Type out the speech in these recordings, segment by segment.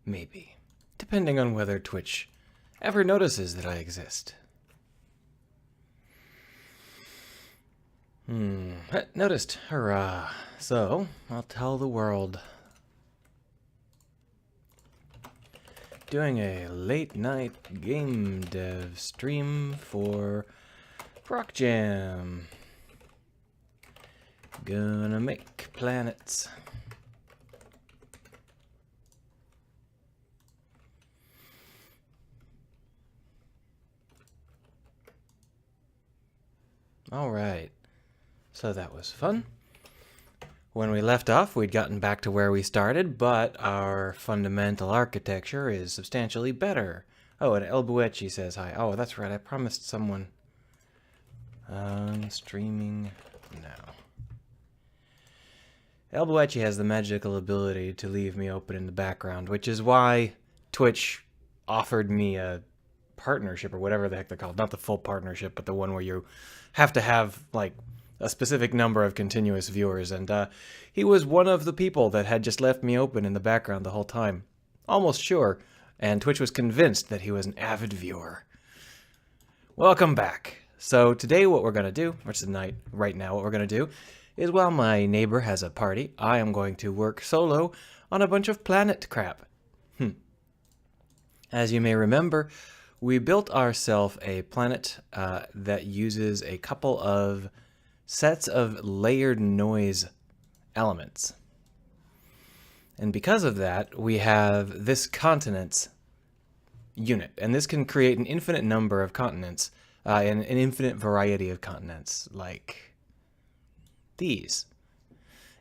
Maybe. Depending on whether Twitch ever notices that I exist. Noticed. Hurrah. So, I'll tell the world. Doing a late night game dev stream for ProcGen Jam. Gonna make planets. Alright, so that was fun. When we left off, we'd gotten back to where we started, but our fundamental architecture is substantially better. Oh, and El Buechi says hi. Oh, that's right, I promised someone. Streaming now. El Buechi has the magical ability to leave me open in the background, which is why Twitch offered me a partnership, or whatever the heck they're called. Not the full partnership, but the one where you have to have, like, a specific number of continuous viewers, and he was one of the people that had just left me open in the background the whole time. Almost sure, and Twitch was convinced that he was an avid viewer. Welcome back. So today what we're going to do, or tonight, right now what we're going to do, is while my neighbor has a party, I am going to work solo on a bunch of planet crap. As you may remember, we built ourselves a planet that uses a couple of sets of layered noise elements. And because of that, we have this continents unit. And this can create an infinite number of continents, and an infinite variety of continents, like these.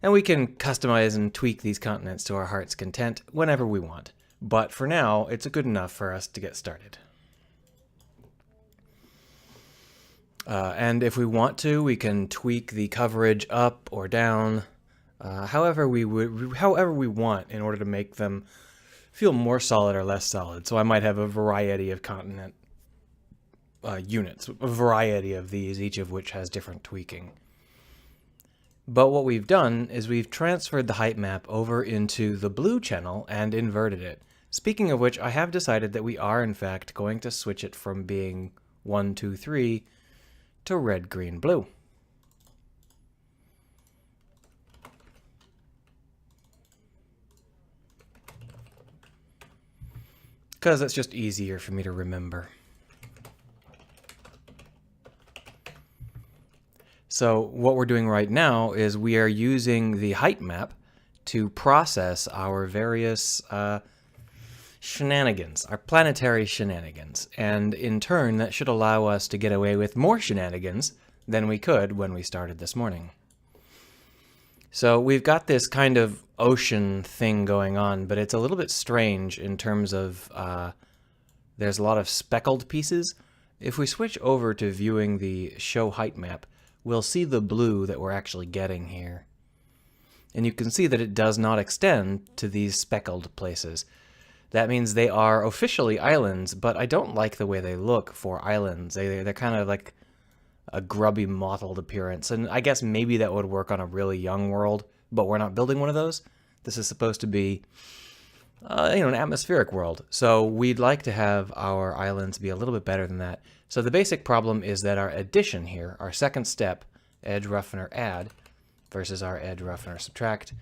And we can customize and tweak these continents to our heart's content whenever we want. But for now, it's good enough for us to get started. And if we want to, we can tweak the coverage up or down, however we want, in order to make them feel more solid or less solid. So I might have a variety of continent units, a variety of these, each of which has different tweaking. But what we've done is we've transferred the height map over into the blue channel and inverted it. Speaking of which, I have decided that we are in fact going to switch it from being 1, 2, 3 to red, green, blue. Because it's just easier for me to remember. So what we're doing right now is we are using the height map to process our various shenanigans, our planetary shenanigans, and in turn that should allow us to get away with more shenanigans than we could when we started this morning. So we've got this kind of ocean thing going on, but it's a little bit strange in terms of there's a lot of speckled pieces. If we switch over to viewing the show height map, we'll see the blue that we're actually getting here. And you can see that it does not extend to these speckled places. That means they are officially islands, but I don't like the way they look for islands. They're kind of like a grubby, mottled appearance. And I guess maybe that would work on a really young world, but we're not building one of those. This is supposed to be, an atmospheric world. So we'd like to have our islands be a little bit better than that. So the basic problem is that our addition here, our second step, edge roughener add, versus our edge roughener subtract,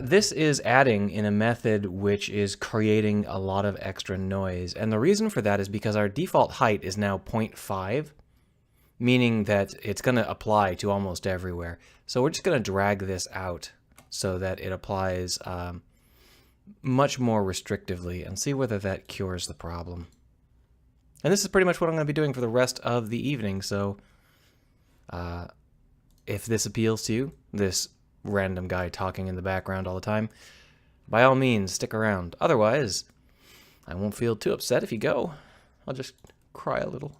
this is adding in a method which is creating a lot of extra noise. And the reason for that is because our default height is now 0.5, meaning that it's going to apply to almost everywhere. So we're just going to drag this out so that it applies much more restrictively and see whether that cures the problem. And this is pretty much what I'm going to be doing for the rest of the evening. So if this appeals to you, this random guy talking in the background all the time, by all means, stick around. Otherwise, I won't feel too upset if you go. I'll just cry a little.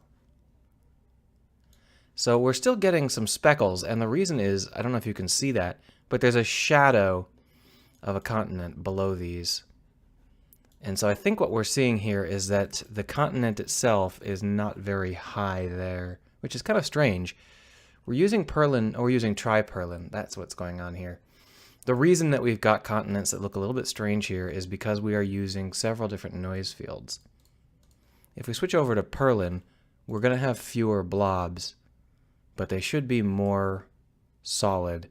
So we're still getting some speckles, and the reason is, I don't know if you can see that, but there's a shadow of a continent below these. And so I think what we're seeing here is that the continent itself is not very high there, which is kind of strange. We're using Perlin, or we're using tri-Perlin. That's what's going on here. The reason that we've got continents that look a little bit strange here is because we are using several different noise fields. If we switch over to Perlin, we're going to have fewer blobs, but they should be more solid.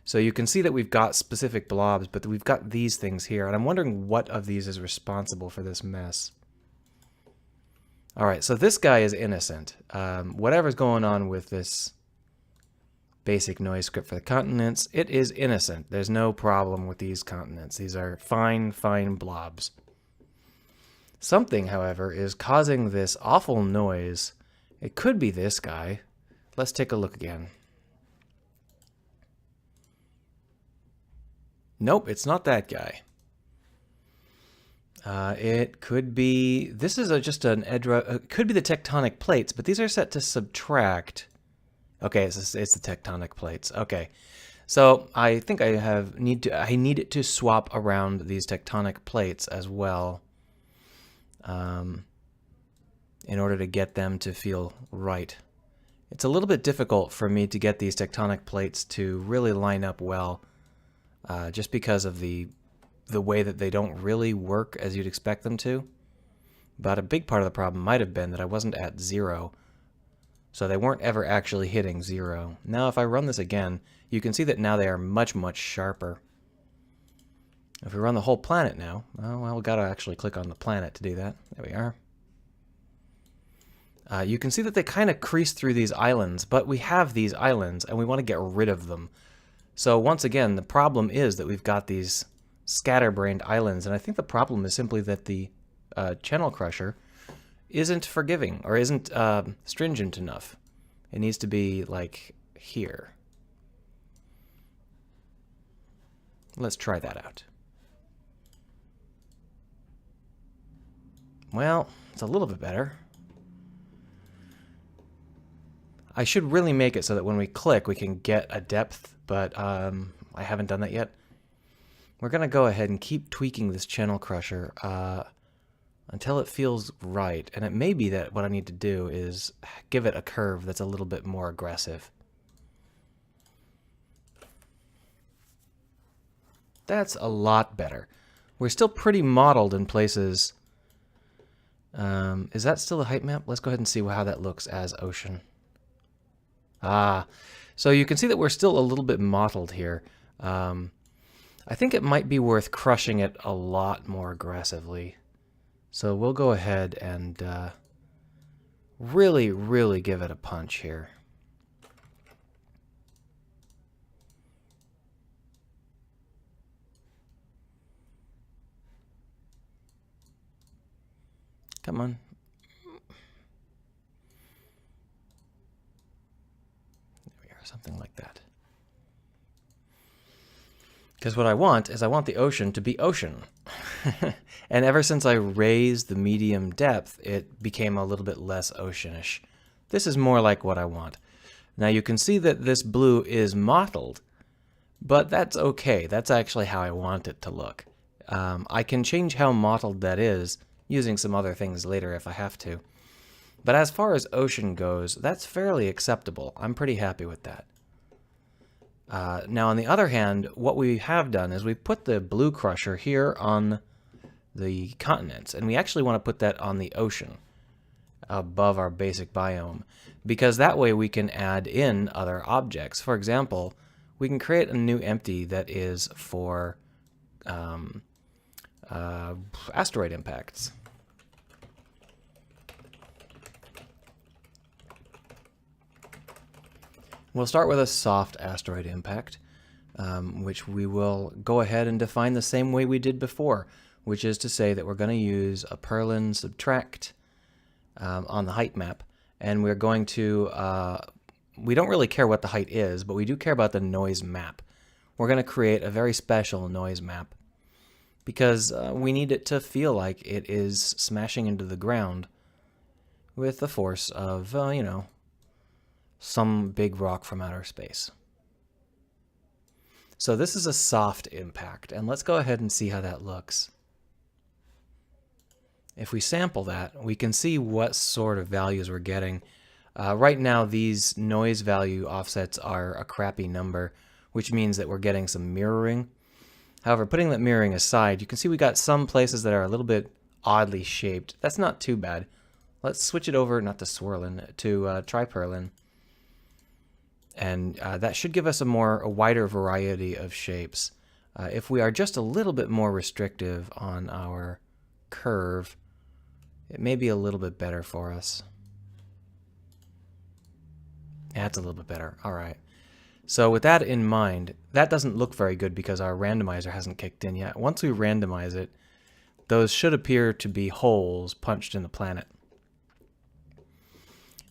So you can see that we've got specific blobs, but we've got these things here, and I'm wondering what of these is responsible for this mess. All right, so this guy is innocent. Whatever's going on with this basic noise script for the continents, it is innocent. There's no problem with these continents. These are fine, fine blobs. Something, however, is causing this awful noise. It could be this guy. Let's take a look again. Nope, it's not that guy. It could be, this is just an it could be the tectonic plates, but these are set to subtract. Okay, it's the tectonic plates. Okay, so I think I need it to swap around these tectonic plates as well, in order to get them to feel right. It's a little bit difficult for me to get these tectonic plates to really line up well, just because of the way that they don't really work as you'd expect them to. But a big part of the problem might have been that I wasn't at 0. So they weren't ever actually hitting 0. Now if I run this again, you can see that now they are much, much sharper. If we run the whole planet now, oh, well, we've got to actually click on the planet to do that. There we are. You can see that they kind of crease through these islands, but we have these islands and we want to get rid of them. So once again, the problem is that we've got these scatterbrained islands, and I think the problem is simply that the channel crusher isn't forgiving or isn't stringent enough. It needs to be like here. Let's try that out. Well, it's a little bit better. I should really make it so that when we click we can get a depth, but I haven't done that yet. We're going to go ahead and keep tweaking this channel crusher until it feels right. And it may be that what I need to do is give it a curve that's a little bit more aggressive. That's a lot better. We're still pretty mottled in places. Is that still the height map? Let's go ahead and see how that looks as ocean. So you can see that we're still a little bit mottled here. I think it might be worth crushing it a lot more aggressively. So we'll go ahead and really, really give it a punch here. Come on. There we are, something like that. Because what I want is I want the ocean to be ocean. And ever since I raised the medium depth, it became a little bit less oceanish. This is more like what I want. Now you can see that this blue is mottled, but that's okay. That's actually how I want it to look. I can change how mottled that is using some other things later if I have to. But as far as ocean goes, that's fairly acceptable. I'm pretty happy with that. Now, on the other hand, what we have done is we put the blue crusher here on the continents, and we actually want to put that on the ocean above our basic biome, because that way we can add in other objects. For example, we can create a new empty that is for asteroid impacts. We'll start with a soft asteroid impact, which we will go ahead and define the same way we did before, which is to say that we're going to use a Perlin subtract on the height map, and we're going to, we don't really care what the height is, but we do care about the noise map. We're going to create a very special noise map because we need it to feel like it is smashing into the ground with the force of, you know, some big rock from outer space. So this is a soft impact, and let's go ahead and see how that looks. If we sample that, we can see what sort of values we're getting. Right now, these noise value offsets are a crappy number, which means that we're getting some mirroring. However, putting that mirroring aside, you can see we got some places that are a little bit oddly shaped. That's not too bad. Let's switch it over, not to swirling, to tripurlin. And that should give us a wider variety of shapes. If we are just a little bit more restrictive on our curve, it may be a little bit better for us. That's a little bit better. All right. So with that in mind, that doesn't look very good because our randomizer hasn't kicked in yet. Once we randomize it, those should appear to be holes punched in the planet.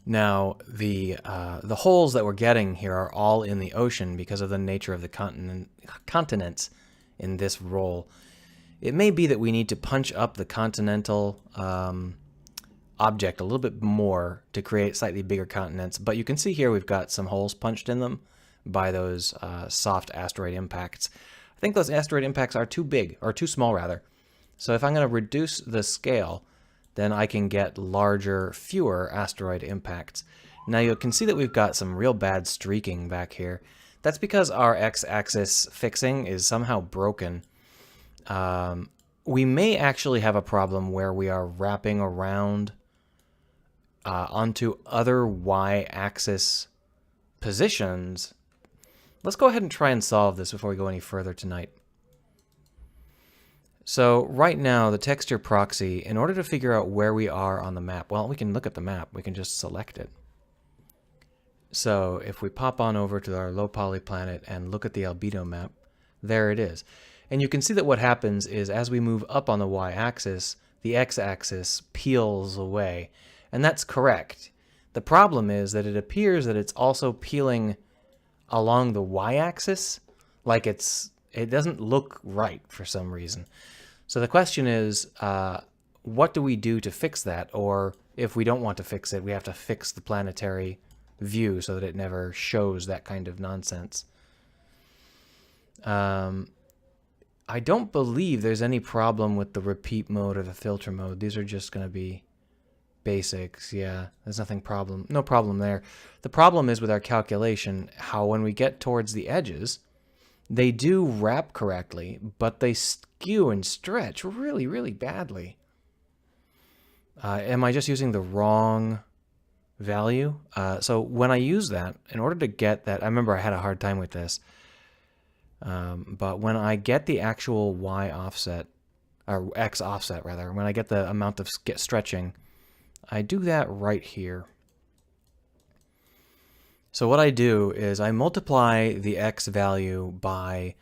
Now, the holes that we're getting here are all in the ocean because of the nature of the continents in this roll. It may be that we need to punch up the continental object a little bit more to create slightly bigger continents, but you can see here we've got some holes punched in them by those soft asteroid impacts. I think those asteroid impacts are too big, or too small rather. So if I'm going to reduce the scale, then I can get larger, fewer asteroid impacts. Now you can see that we've got some real bad streaking back here. That's because our x-axis fixing is somehow broken. We may actually have a problem where we are wrapping around onto other y-axis positions. Let's go ahead and try and solve this before we go any further tonight. So right now, the texture proxy, in order to figure out where we are on the map, well, we can look at the map. We can just select it. So if we pop on over to our low poly planet and look at the albedo map, there it is. And you can see that what happens is as we move up on the y-axis, the x-axis peels away. And that's correct. The problem is that it appears that it's also peeling along the y-axis, like it doesn't look right for some reason. So the question is, what do we do to fix that? Or if we don't want to fix it, we have to fix the planetary view so that it never shows that kind of nonsense. I don't believe there's any problem with the repeat mode or the filter mode. These are just going to be basics. Yeah, there's no problem there. The problem is with our calculation, how when we get towards the edges, they do wrap correctly, but they skew and stretch really, really badly. Am I just using the wrong value? So when I use that, in order to get that, I remember I had a hard time with this, but when I get the actual y offset, or x offset rather, when I get the amount of stretching, I do that right here. So what I do is I multiply the x value by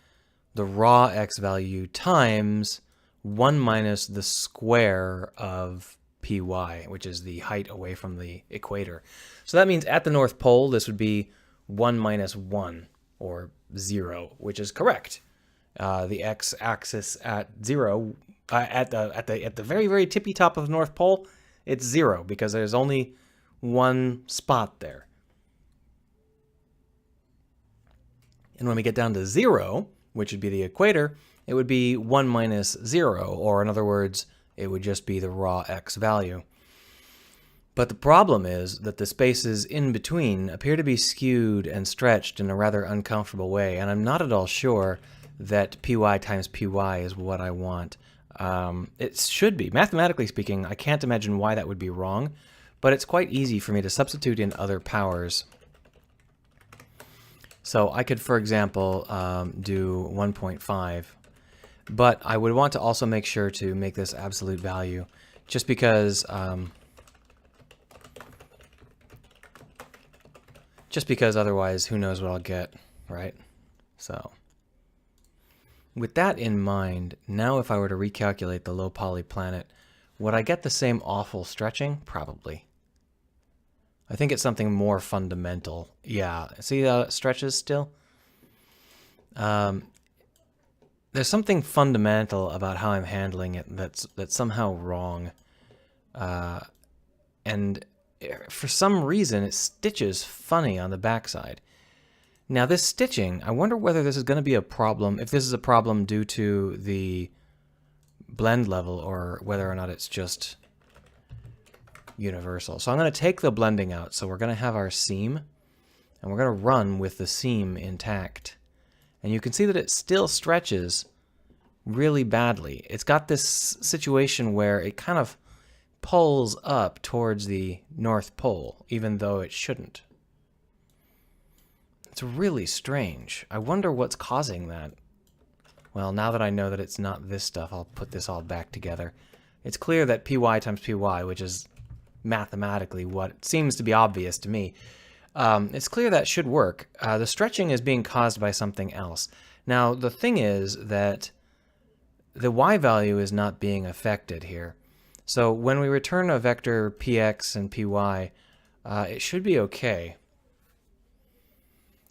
the raw x value times 1 minus the square of py, which is the height away from the equator. So that means at the North Pole, this would be 1 minus 1, or 0, which is correct. The x-axis at 0, at the very, very tippy top of the North Pole, it's 0 because there's only one spot there. And when we get down to 0, which would be the equator, it would be 1 minus 0, or in other words, it would just be the raw x value. But the problem is that the spaces in between appear to be skewed and stretched in a rather uncomfortable way, and I'm not at all sure that py times py is what I want. It should be. Mathematically speaking, I can't imagine why that would be wrong, but it's quite easy for me to substitute in other powers. So I could, for example, do 1.5, but I would want to also make sure to make this absolute value, just because otherwise who knows what I'll get, right? So with that in mind, now if I were to recalculate the low poly planet, would I get the same awful stretching? Probably. I think it's something more fundamental. Yeah, see how it stretches still? There's something fundamental about how I'm handling it that's somehow wrong. And for some reason, it stitches funny on the backside. Now this stitching, I wonder whether this is going to be a problem, if this is a problem due to the blend level or whether or not it's just universal. So I'm going to take the blending out. So we're going to have our seam, and we're going to run with the seam intact. And you can see that it still stretches really badly. It's got this situation where it kind of pulls up towards the North Pole, even though it shouldn't. It's really strange. I wonder what's causing that. Well, now that I know that it's not this stuff, I'll put this all back together. It's clear that py times py, which is mathematically what seems to be obvious to me, it's clear that should work. The stretching is being caused by something else. Now, the thing is that the y value is not being affected here. So when we return a vector px and py, it should be okay.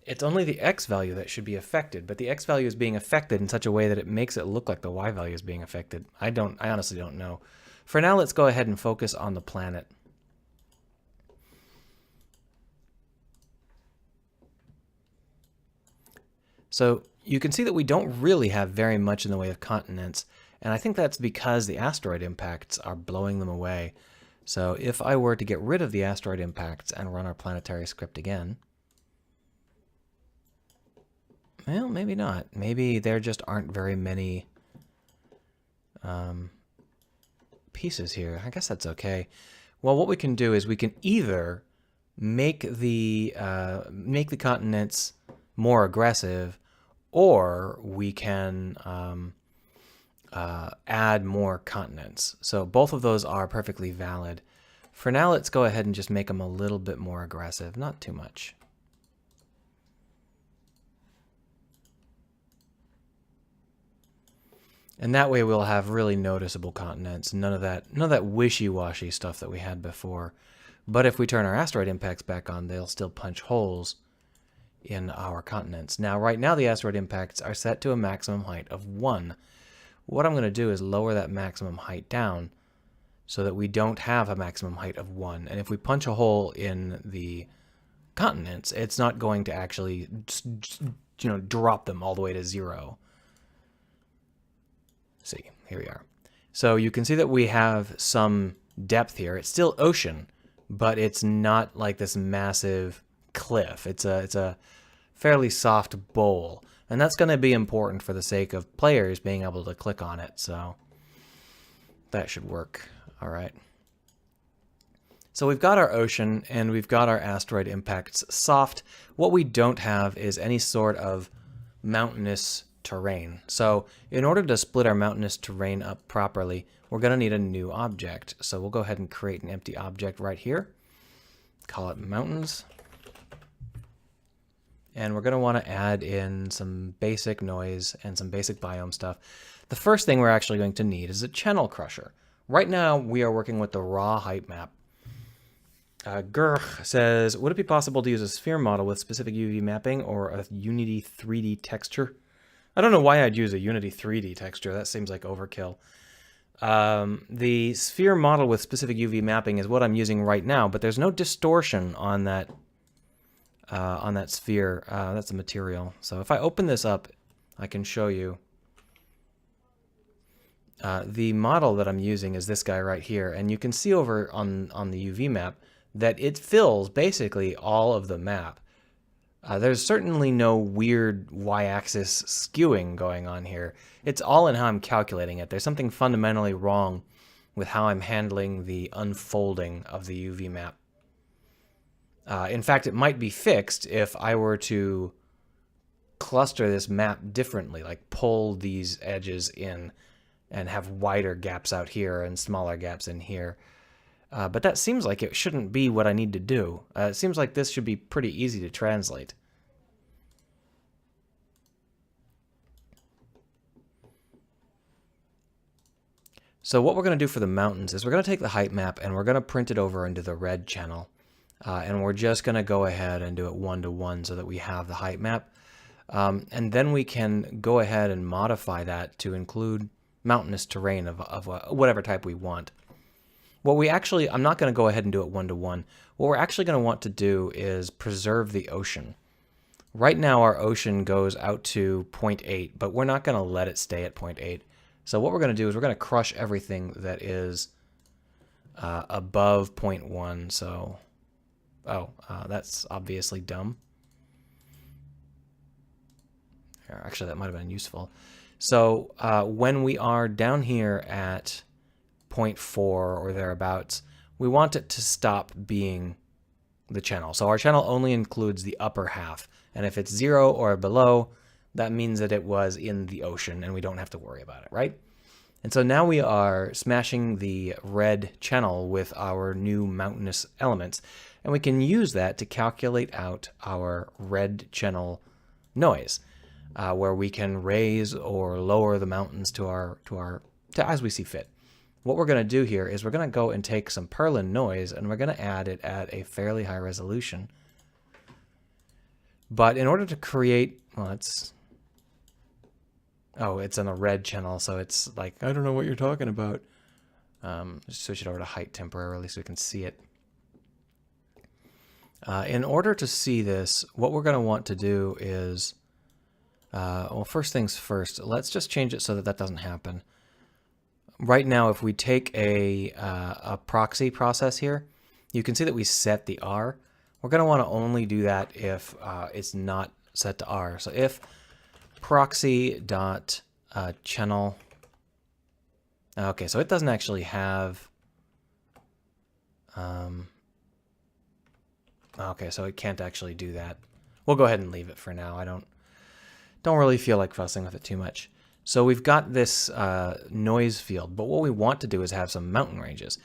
It's only the x value that should be affected, but the x value is being affected in such a way that it makes it look like the y value is being affected. I honestly don't know. For now, let's go ahead and focus on the planet. So you can see that we don't really have very much in the way of continents, and I think that's because the asteroid impacts are blowing them away. So if I were to get rid of the asteroid impacts and run our planetary script again, well, maybe not. Maybe there just aren't very many pieces here. I guess that's okay. Well, what we can do is we can either make the continents more aggressive, or we can add more continents. So both of those are perfectly valid. For now, let's go ahead and just make them a little bit more aggressive, not too much. And that way we'll have really noticeable continents, none of that wishy-washy stuff that we had before. But if we turn our asteroid impacts back on, they'll still punch holes in our continents. Now, right now the asteroid impacts are set to a maximum height of 1. What I'm going to do is lower that maximum height down so that we don't have a maximum height of 1. And if we punch a hole in the continents, it's not going to actually, drop them all the way to 0. See, here we are. So you can see that we have some depth here. It's still ocean, but it's not like this massive cliff. It's a fairly soft bowl, and that's going to be important for the sake of players being able to click on it. So that should work. All right. So we've got our ocean and we've got our asteroid impacts soft. What we don't have is any sort of mountainous terrain. So in order to split our mountainous terrain up properly, we're going to need a new object. So we'll go ahead and create an empty object right here. Call it mountains. And we're going to want to add in some basic noise and some basic biome stuff. The first thing we're actually going to need is a channel crusher. Right now, we are working with the raw height map. Gurk says, would it be possible to use a sphere model with specific UV mapping or a Unity 3D texture? I don't know why I'd use a Unity 3D texture. That seems like overkill. The sphere model with specific UV mapping is what I'm using right now, but there's no distortion on that sphere. That's a material. So if I open this up, I can show you. The model that I'm using is this guy right here, and you can see over on the UV map that it fills basically all of the map. There's certainly no weird y-axis skewing going on here. It's all in how I'm calculating it. There's something fundamentally wrong with how I'm handling the unfolding of the UV map. In fact, it might be fixed if I were to cluster this map differently, like pull these edges in and have wider gaps out here and smaller gaps in here. But that seems like it shouldn't be what I need to do. It seems like this should be pretty easy to translate. So what we're going to do for the mountains is we're going to take the height map and we're going to print it over into the red channel. And we're just going to go ahead and do it 1-to-1 so that we have the height map. And then we can go ahead and modify that to include mountainous terrain of whatever type we want. What we actually, I'm not going to go ahead and do it 1-to-1. What we're actually going to want to do is preserve the ocean. Right now our ocean goes out to 0.8, but we're not going to let it stay at 0.8. So what we're going to do is we're going to crush everything that is above 0.1. So, that's obviously dumb. Actually, that might have been useful. So when we are down here at 0.4 or thereabouts, we want it to stop being the channel. So our channel only includes the upper half. And if it's 0 or below, that means that it was in the ocean and we don't have to worry about it, right? And so now we are smashing the red channel with our new mountainous elements. And we can use that to calculate out our red channel noise, where we can raise or lower the mountains to as we see fit. What we're going to do here is we're going to go and take some Perlin noise and we're going to add it at a fairly high resolution. But in order to create, well, it's on a red channel, so it's like, I don't know what you're talking about. Just switch it over to height temporarily so we can see it. In order to see this, what we're going to want to do is, well, first things first, let's just change it so that that doesn't happen. Right now, if we take a proxy process here, you can see that we set the R. We're going to want to only do that if it's not set to R. So if proxy.channel, okay, so it doesn't actually have, okay, so it can't actually do that. We'll go ahead and leave it for now. I don't really feel like fussing with it too much. So we've got this noise field, but what we want to do is have some mountain ranges.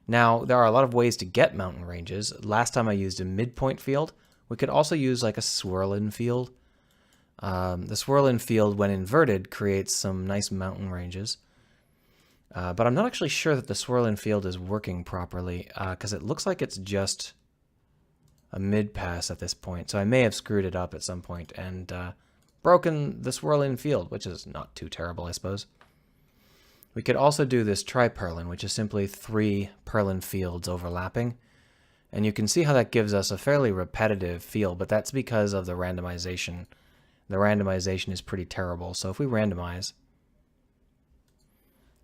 Now, there are a lot of ways to get mountain ranges. Last time I used a midpoint field. We could also use like a swirl-in field. The swirl-in field, when inverted, creates some nice mountain ranges. But I'm not actually sure that the swirl-in field is working properly, because it looks like it's just a mid-pass at this point. So I may have screwed it up at some point and broken the swirl-in field, which is not too terrible, I suppose. We could also do this tri-Perlin, which is simply 3 Perlin fields overlapping. And you can see how that gives us a fairly repetitive feel, but that's because of the randomization. The randomization is pretty terrible. So if we randomize,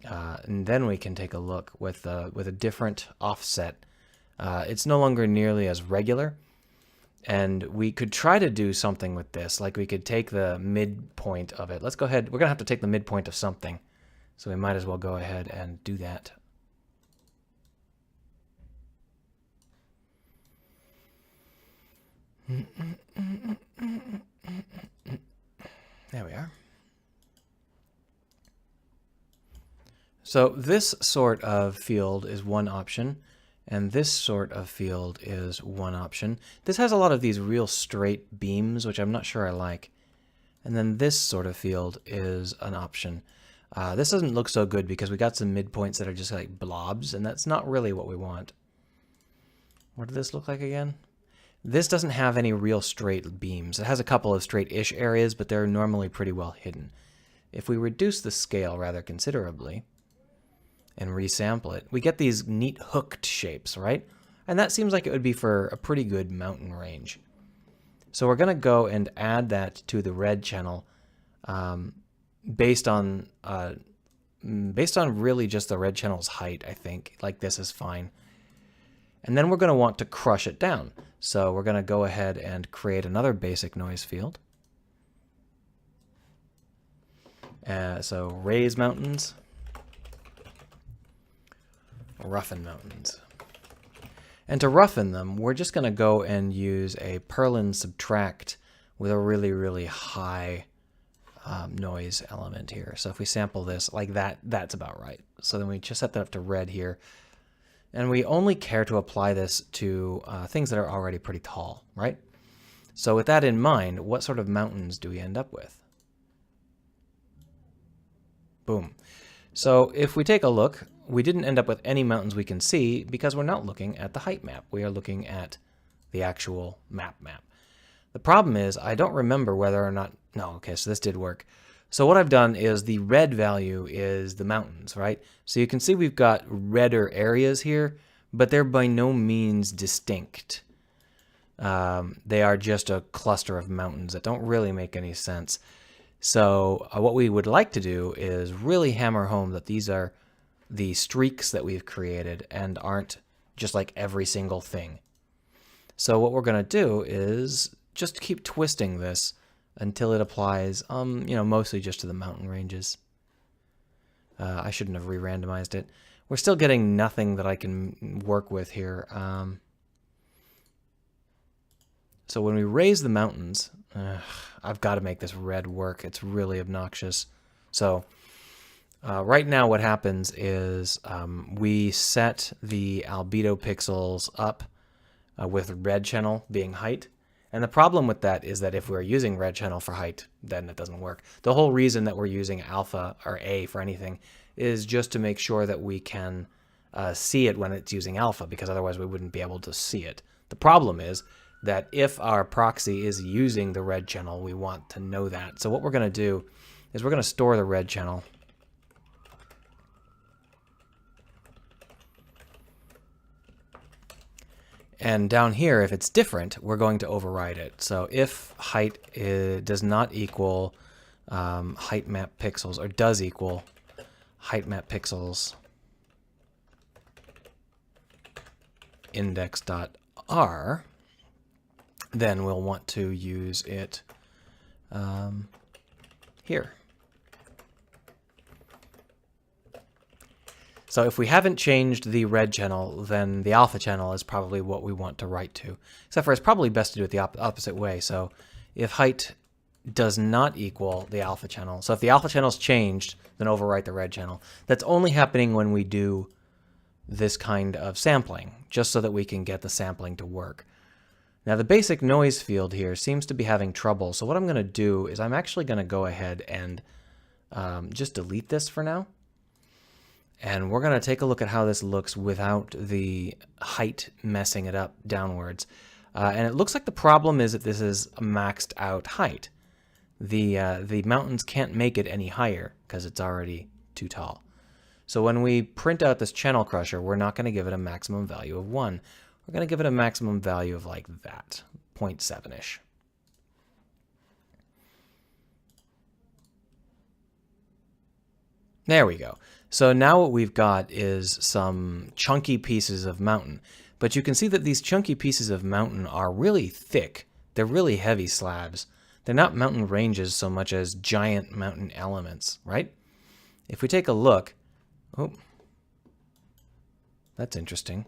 and then we can take a look with a different offset, it's no longer nearly as regular. And we could try to do something with this, like we could take the midpoint of it. Let's go ahead. We're going to have to take the midpoint of something. So we might as well go ahead and do that. There we are. So this sort of field is one option, and this sort of field is one option. This has a lot of these real straight beams, which I'm not sure I like. And then this sort of field is an option. This doesn't look so good because we got some midpoints that are just like blobs, and that's not really what we want. What did this look like again? This doesn't have any real straight beams. It has a couple of straight-ish areas, but they're normally pretty well hidden. If we reduce the scale rather considerably and resample it, we get these neat hooked shapes, right? And that seems like it would be for a pretty good mountain range. So we're going to go and add that to the red channel based on really just the red channel's height, I think. Like this is fine. And then we're going to want to crush it down. So we're going to go ahead and create another basic noise field. So raise mountains, roughen mountains. And to roughen them, we're just going to go and use a Perlin subtract with a really, really high noise element here. So if we sample this like that, that's about right. So then we just set that up to red here. And we only care to apply this to things that are already pretty tall, right? So with that in mind, what sort of mountains do we end up with? Boom. So if we take a look, we didn't end up with any mountains we can see because we're not looking at the height map. We are looking at the actual map. The problem is I don't remember whether or not... No, okay, so this did work. So what I've done is the red value is the mountains, right? So you can see we've got redder areas here, but they're by no means distinct. They are just a cluster of mountains that don't really make any sense. So what we would like to do is really hammer home that these are the streaks that we've created and aren't just like every single thing. So what we're going to do is just keep twisting this until it applies, mostly just to the mountain ranges. I shouldn't have re-randomized it. We're still getting nothing that I can work with here. So when we raise the mountains, I've got to make this red work. It's really obnoxious. So right now what happens is we set the albedo pixels up with red channel being height. And the problem with that is that if we're using red channel for height, then it doesn't work. The whole reason that we're using alpha or A for anything is just to make sure that we can see it when it's using alpha, because otherwise we wouldn't be able to see it. The problem is that if our proxy is using the red channel, we want to know that. So what we're going to do is we're going to store the red channel. And down here, if it's different, we're going to override it. So if height does not equal height map pixels, or does equal height map pixels index.r, then we'll want to use it here. So if we haven't changed the red channel, then the alpha channel is probably what we want to write to. Except for it's probably best to do it the opposite way. So if height does not equal the alpha channel, so if the alpha channel is changed, then overwrite the red channel. That's only happening when we do this kind of sampling, just so that we can get the sampling to work. Now the basic noise field here seems to be having trouble. So what I'm going to do is I'm actually going to go ahead and just delete this for now. And we're going to take a look at how this looks without the height messing it up downwards. And it looks like the problem is that this is a maxed out height. The mountains can't make it any higher because it's already too tall. So when we print out this channel crusher, we're not going to give it a maximum value of 1. We're going to give it a maximum value of like that, 0.7-ish. There we go. So now what we've got is some chunky pieces of mountain. But you can see that these chunky pieces of mountain are really thick. They're really heavy slabs. They're not mountain ranges so much as giant mountain elements, right? If we take a look, oh, that's interesting.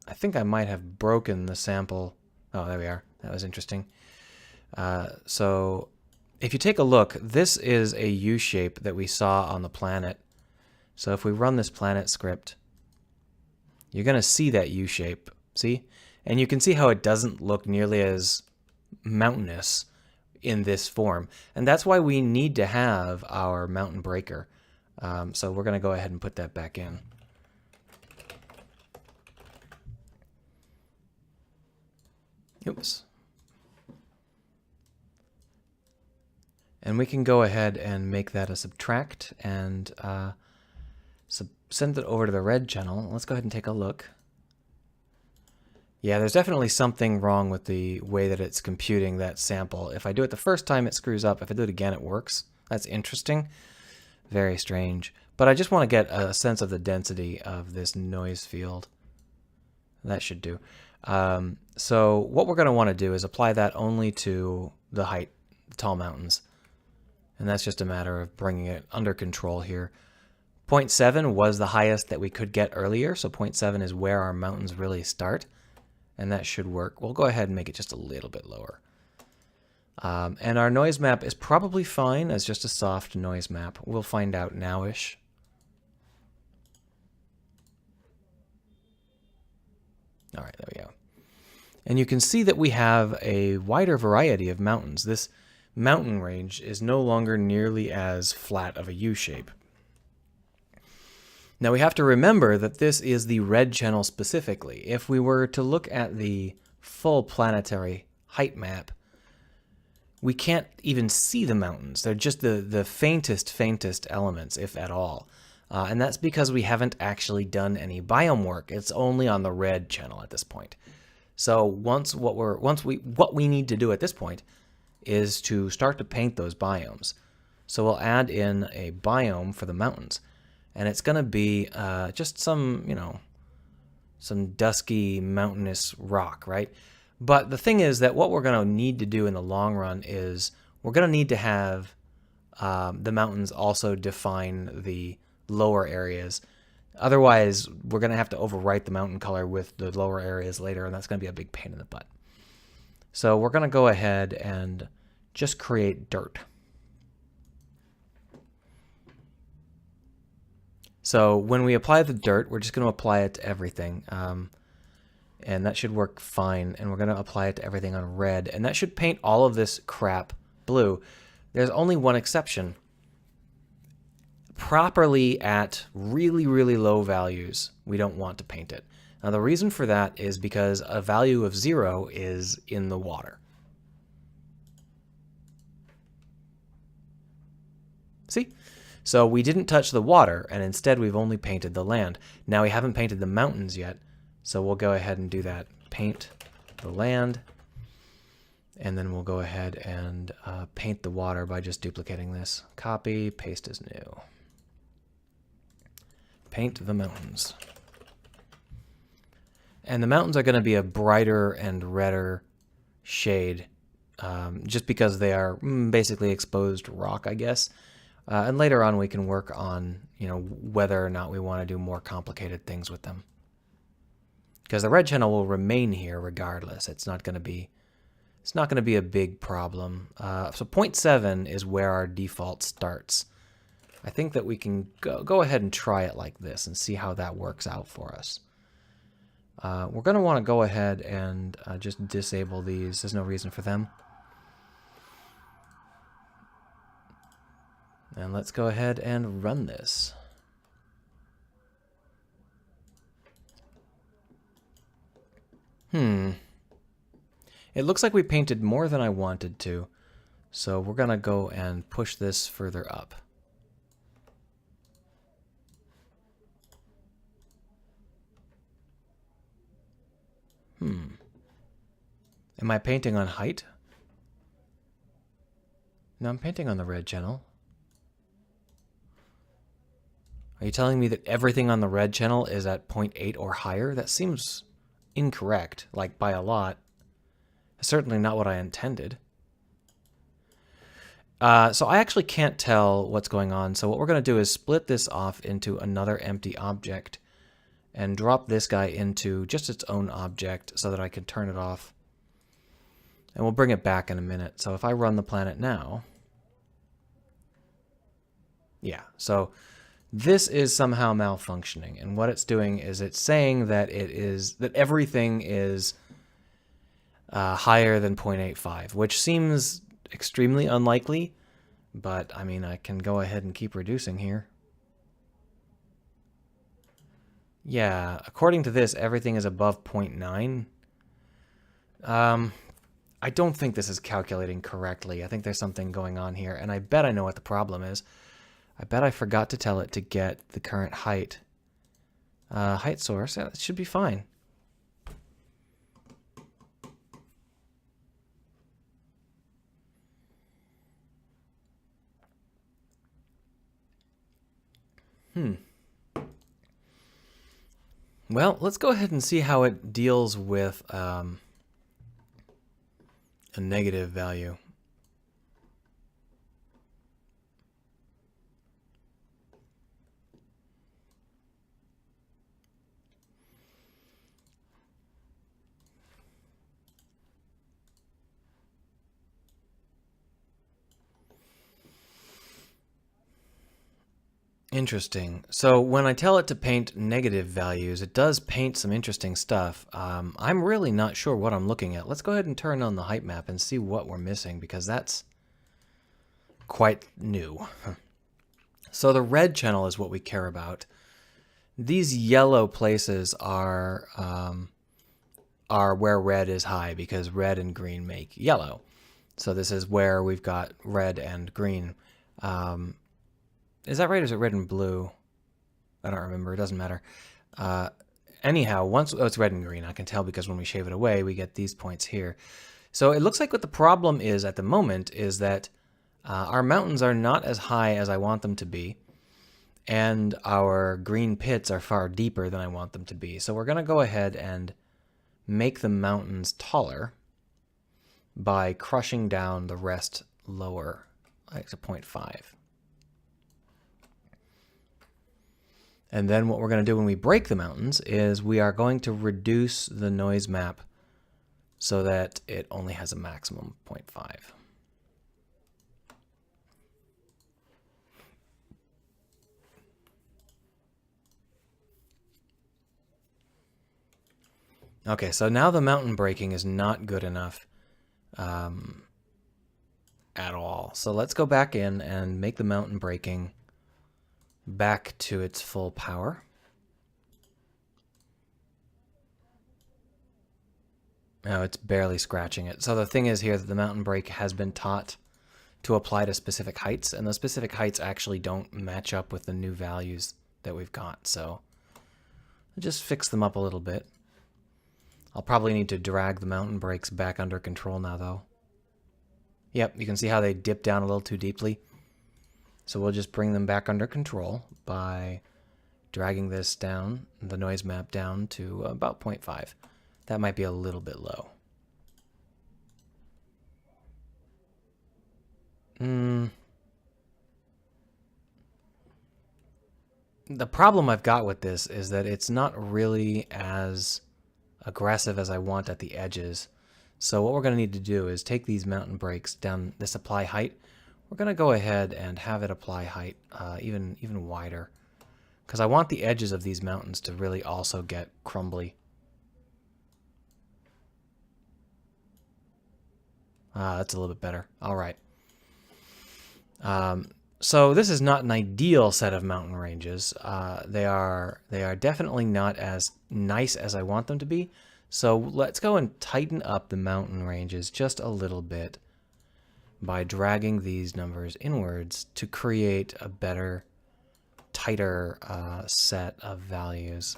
I think I might have broken the sample. Oh, there we are. That was interesting. So if you take a look, this is a U-shape that we saw on the planet. So if we run this planet script, you're going to see that U-shape, see? And you can see how it doesn't look nearly as mountainous in this form. And that's why we need to have our mountain breaker. So we're going to go ahead and put that back in. Oops. And we can go ahead and make that a subtract and send it over to the red channel. Let's go ahead and take a look. Yeah, there's definitely something wrong with the way that it's computing that sample. If I do it the first time, it screws up. If I do it again, it works. That's interesting. Very strange. But I just want to get a sense of the density of this noise field. That should do. So what we're going to want to do is apply that only to the height, the tall mountains. And that's just a matter of bringing it under control here. 0.7 was the highest that we could get earlier, so 0.7 is where our mountains really start. And that should work. We'll go ahead and make it just a little bit lower. And our noise map is probably fine as just a soft noise map. We'll find out now-ish. All right, there we go. And you can see that we have a wider variety of mountains. This mountain range is no longer nearly as flat of a U-shape. Now we have to remember that this is the red channel specifically. If we were to look at the full planetary height map, we can't even see the mountains. They're just the faintest elements, if at all. And that's because we haven't actually done any biome work. It's only on the red channel at this point. So what we need to do at this point is to start to paint those biomes. So we'll add in a biome for the mountains, and it's going to be just some dusky mountainous rock, right? But the thing is that what we're going to need to do in the long run is we're going to need to have the mountains also define the lower areas. Otherwise, we're going to have to overwrite the mountain color with the lower areas later, and that's going to be a big pain in the butt. So we're going to go ahead and just create dirt. So when we apply the dirt, we're just going to apply it to everything. And that should work fine. And we're going to apply it to everything on red. And that should paint all of this crap blue. There's only one exception. Properly at really, really low values, we don't want to paint it. Now the reason for that is because a value of 0 is in the water. See? So we didn't touch the water, and instead we've only painted the land. Now we haven't painted the mountains yet, so we'll go ahead and do that. Paint the land, and then we'll go ahead and paint the water by just duplicating this. Copy, paste as new. Paint the mountains. And the mountains are going to be a brighter and redder shade, just because they are basically exposed rock, I guess. And later on we can work on, whether or not we want to do more complicated things with them. Because the red channel will remain here regardless. It's not going to be a big problem. So 0.7 is where our default starts. I think that we can go ahead and try it like this and see how that works out for us. We're going to want to go ahead and just disable these. There's no reason for them. And let's go ahead and run this. It looks like we painted more than I wanted to. So we're going to go and push this further up. Am I painting on height? No, I'm painting on the red channel. Are you telling me that everything on the red channel is at 0.8 or higher? That seems incorrect, like by a lot. That's certainly not what I intended. So I actually can't tell what's going on. So what we're going to do is split this off into another empty object and drop this guy into just its own object so that I can turn it off. And we'll bring it back in a minute. So if I run the planet now, yeah, so this is somehow malfunctioning, and what it's doing is it's saying that everything is higher than 0.85, which seems extremely unlikely, but I mean, I can go ahead and keep reducing here. Yeah, according to this, everything is above 0.9. I don't think this is calculating correctly. I think there's something going on here, and I bet I know what the problem is. I bet I forgot to tell it to get the current height. Height source, yeah, it should be fine. Well, let's go ahead and see how it deals with a negative value. Interesting. So when I tell it to paint negative values, it does paint some interesting stuff. I'm really not sure what I'm looking at. Let's go ahead and turn on the height map and see what we're missing, because that's quite new. So the red channel is what we care about. These yellow places are where red is high, because red and green make yellow. So this is where we've got red and green. Is that right, or is it red and blue? I don't remember. It doesn't matter. Anyhow, it's red and green. I can tell because when we shave it away, we get these points here. So it looks like what the problem is at the moment is that our mountains are not as high as I want them to be. and our green pits are far deeper than I want them to be. So we're going to go ahead and make the mountains taller by crushing down the rest lower, like to 0.5. And then what we're going to do when we break the mountains is we are going to reduce the noise map so that it only has a maximum of 0.5. Okay, so now the mountain breaking is not good enough at all. So let's go back in and make the mountain breaking back to its full power. No, it's barely scratching it. So the thing is here that the mountain break has been taught to apply to specific heights, and those specific heights actually don't match up with the new values that we've got. So I'll just fix them up a little bit. I'll probably need to drag the mountain breaks back under control now, though. Yep, you can see how they dip down a little too deeply. So we'll just bring them back under control by dragging this down, the noise map down to about 0.5. That might be a little bit low. The problem I've got with this is that it's not really as aggressive as I want at the edges. So what we're going to need to do is take these mountain breaks down this apply height. We're going to go ahead and have it apply height even wider, because I want the edges of these mountains to really also get crumbly. That's a little bit better. All right. So this is not an ideal set of mountain ranges. They are definitely not as nice as I want them to be. So let's go and tighten up the mountain ranges just a little bit by dragging these numbers inwards to create a better, tighter set of values.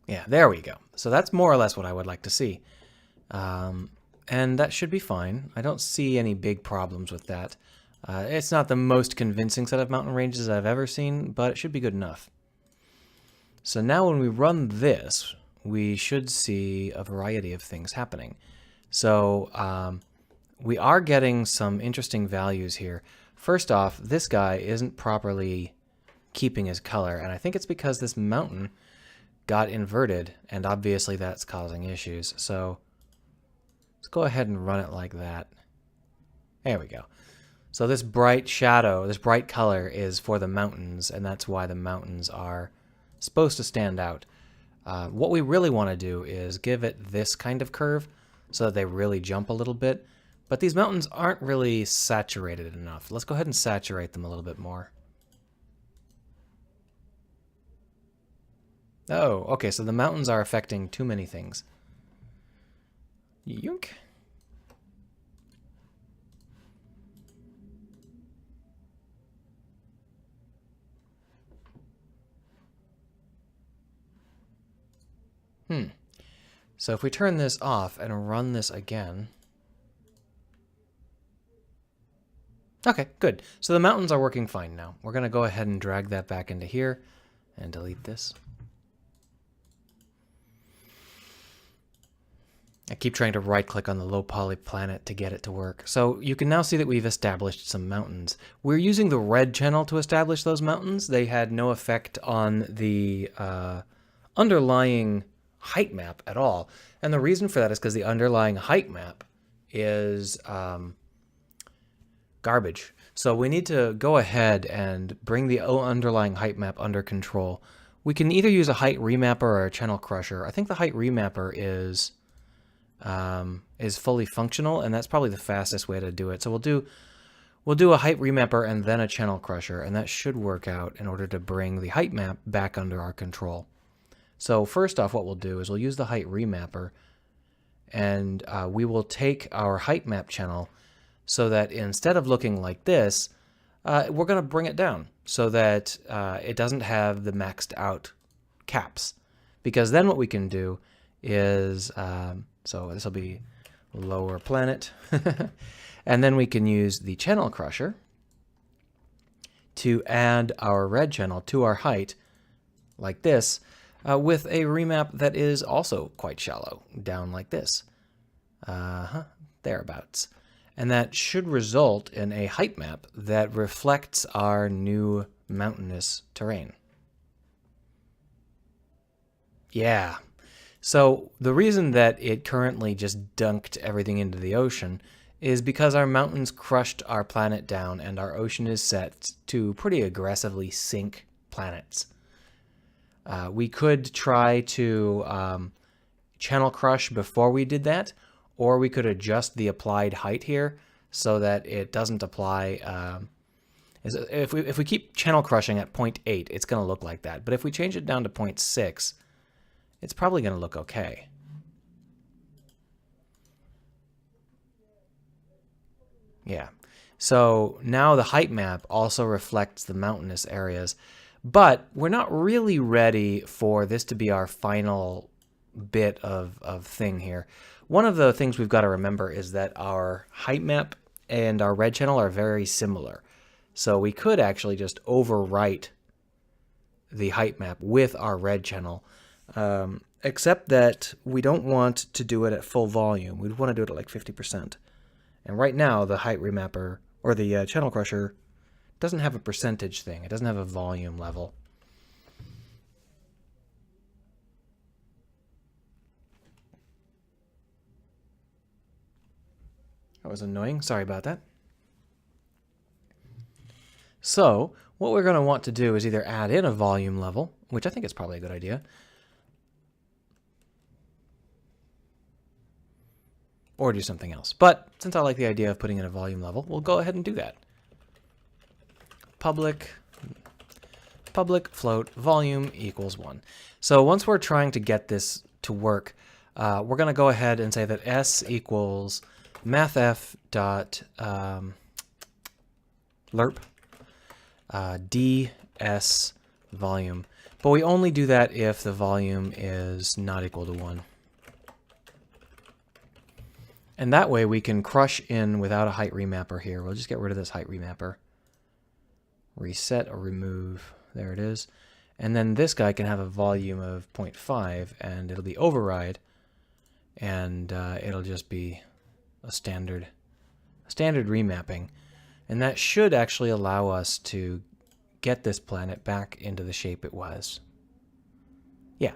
Yeah, there we go. So that's more or less what I would like to see. And that should be fine. I don't see any big problems with that. It's not the most convincing set of mountain ranges I've ever seen, but it should be good enough. So now when we run this, we should see a variety of things happening. So we are getting some interesting values here. First off, this guy isn't properly keeping his color, and I think it's because this mountain got inverted, and obviously that's causing issues. So let's go ahead and run it like that. There we go. So this bright shadow, this bright color is for the mountains, and that's why the mountains are supposed to stand out. What we really want to do is give it this kind of curve so that they really jump a little bit. But these mountains aren't really saturated enough. Let's go ahead and saturate them a little bit more. Oh, okay, so the mountains are affecting too many things. Yoink. So if we turn this off and run this again. Okay, good. So the mountains are working fine now. We're going to go ahead and drag that back into here and delete this. I keep trying to right-click on the low-poly planet to get it to work. So you can now see that we've established some mountains. We're using the red channel to establish those mountains. They had no effect on the underlying height map at all. And the reason for that is because the underlying height map is garbage. So we need to go ahead and bring the underlying height map under control. We can either use a height remapper or a channel crusher. I think the height remapper is fully functional, and that's probably the fastest way to do it. So we'll do a height remapper and then a channel crusher, and that should work out in order to bring the height map back under our control. So first off, what we'll do is we'll use the height remapper, and we will take our height map channel so that instead of looking like this, we're going to bring it down so that it doesn't have the maxed out caps. Because then what we can do is, so this will be lower planet. And then we can use the channel crusher to add our red channel to our height like this, with a remap that is also quite shallow, down like this. Thereabouts. And that should result in a height map that reflects our new mountainous terrain. Yeah. So the reason that it currently just dunked everything into the ocean is because our mountains crushed our planet down and our ocean is set to pretty aggressively sink planets. We could try to channel crush before we did that, or we could adjust the applied height here so that it doesn't apply. If we keep channel crushing at 0.8, it's going to look like that. But if we change it down to 0.6, it's probably going to look okay. Yeah. So now the height map also reflects the mountainous areas, but we're not really ready for this to be our final bit of thing here. One of the things we've got to remember is that our height map and our red channel are very similar. So we could actually just overwrite the height map with our red channel, except that we don't want to do it at full volume. We'd want to do it at like 50%. And right now, the height remapper, or the channel crusher, doesn't have a percentage thing. It doesn't have a volume level. That was annoying. Sorry about that. So what we're going to want to do is either add in a volume level, which I think is probably a good idea, or do something else. But since I like the idea of putting in a volume level, we'll go ahead and do that. Public float volume equals 1. So once we're trying to get this to work, we're going to go ahead and say that s equals mathf dot lerp ds volume. But we only do that if the volume is not equal to 1. And that way we can crush in without a height remapper here. We'll just get rid of this height remapper. Reset or remove. There it is. And then this guy can have a volume of 0.5 and it'll be override. And it'll just be a standard remapping. And that should actually allow us to get this planet back into the shape it was. Yeah.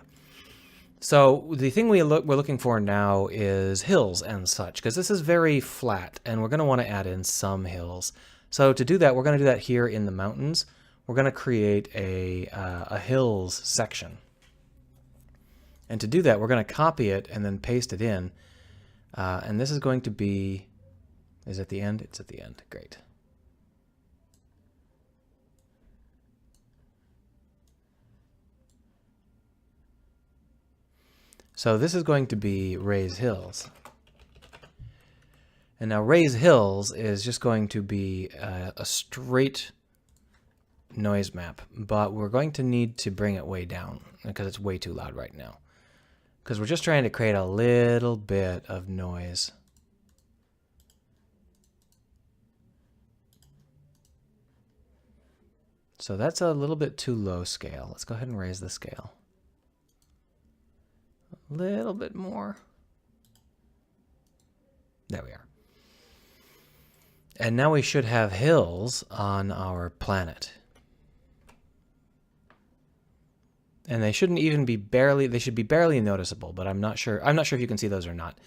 So the thing we're looking for now is hills and such, because this is very flat, and we're going to want to add in some hills. So to do that, we're going to do that here in the mountains. We're going to create a hills section. And to do that, we're going to copy it and then paste it in. And this is going to be, is it the end? It's at the end. Great. So this is going to be raise hills. And now raise hills is just going to be a straight noise map, but we're going to need to bring it way down because it's way too loud right now. Because we're just trying to create a little bit of noise. So that's a little bit too low scale. Let's go ahead and raise the scale. A little bit more. There we are. And now we should have hills on our planet. And they shouldn't even be they should be barely noticeable, but I'm not sure if you can see those or not.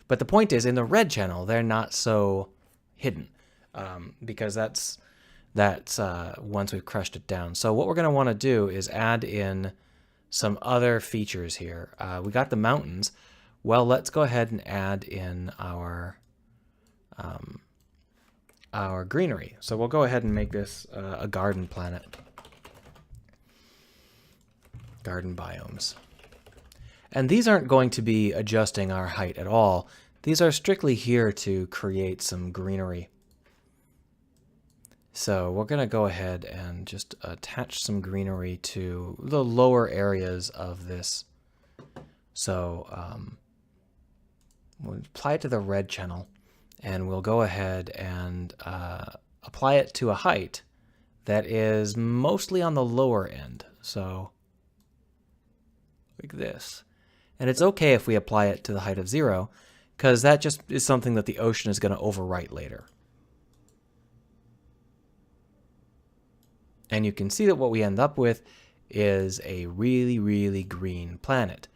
But the point is, in the red channel, they're not so hidden, because that's once we've crushed it down. So what we're going to want to do is add in some other features here. We got the mountains. Well, let's go ahead and add in our greenery. So we'll go ahead and make this a garden planet. Garden biomes. And these aren't going to be adjusting our height at all. These are strictly here to create some greenery. So we're going to go ahead and just attach some greenery to the lower areas of this. So we'll apply it to the red channel, and we'll go ahead and apply it to a height that is mostly on the lower end. So like this. And it's okay if we apply it to the height of 0, because that just is something that the ocean is going to overwrite later. And you can see that what we end up with is a really, really green planet.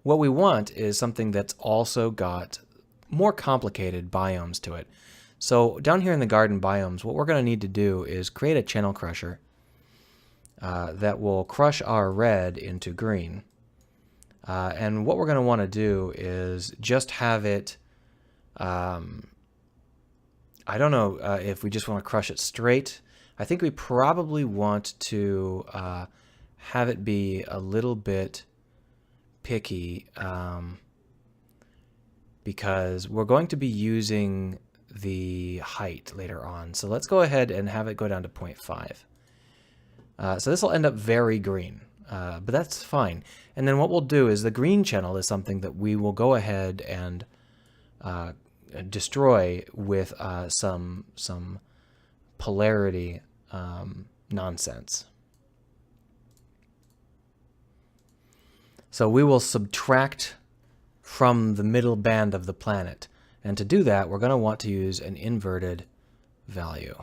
What we want is something that's also got more complicated biomes to it. So down here in the garden biomes, what we're going to need to do is create a channel crusher that will crush our red into green. And what we're going to want to do is just have it, I don't know if we just want to crush it straight. I think we probably want to have it be a little bit picky because we're going to be using the height later on. So let's go ahead and have it go down to 0.5. So this will end up very green, but that's fine. And then what we'll do is the green channel is something that we will go ahead and destroy with some polarity nonsense. So we will subtract from the middle band of the planet. And to do that, we're going to want to use an inverted value.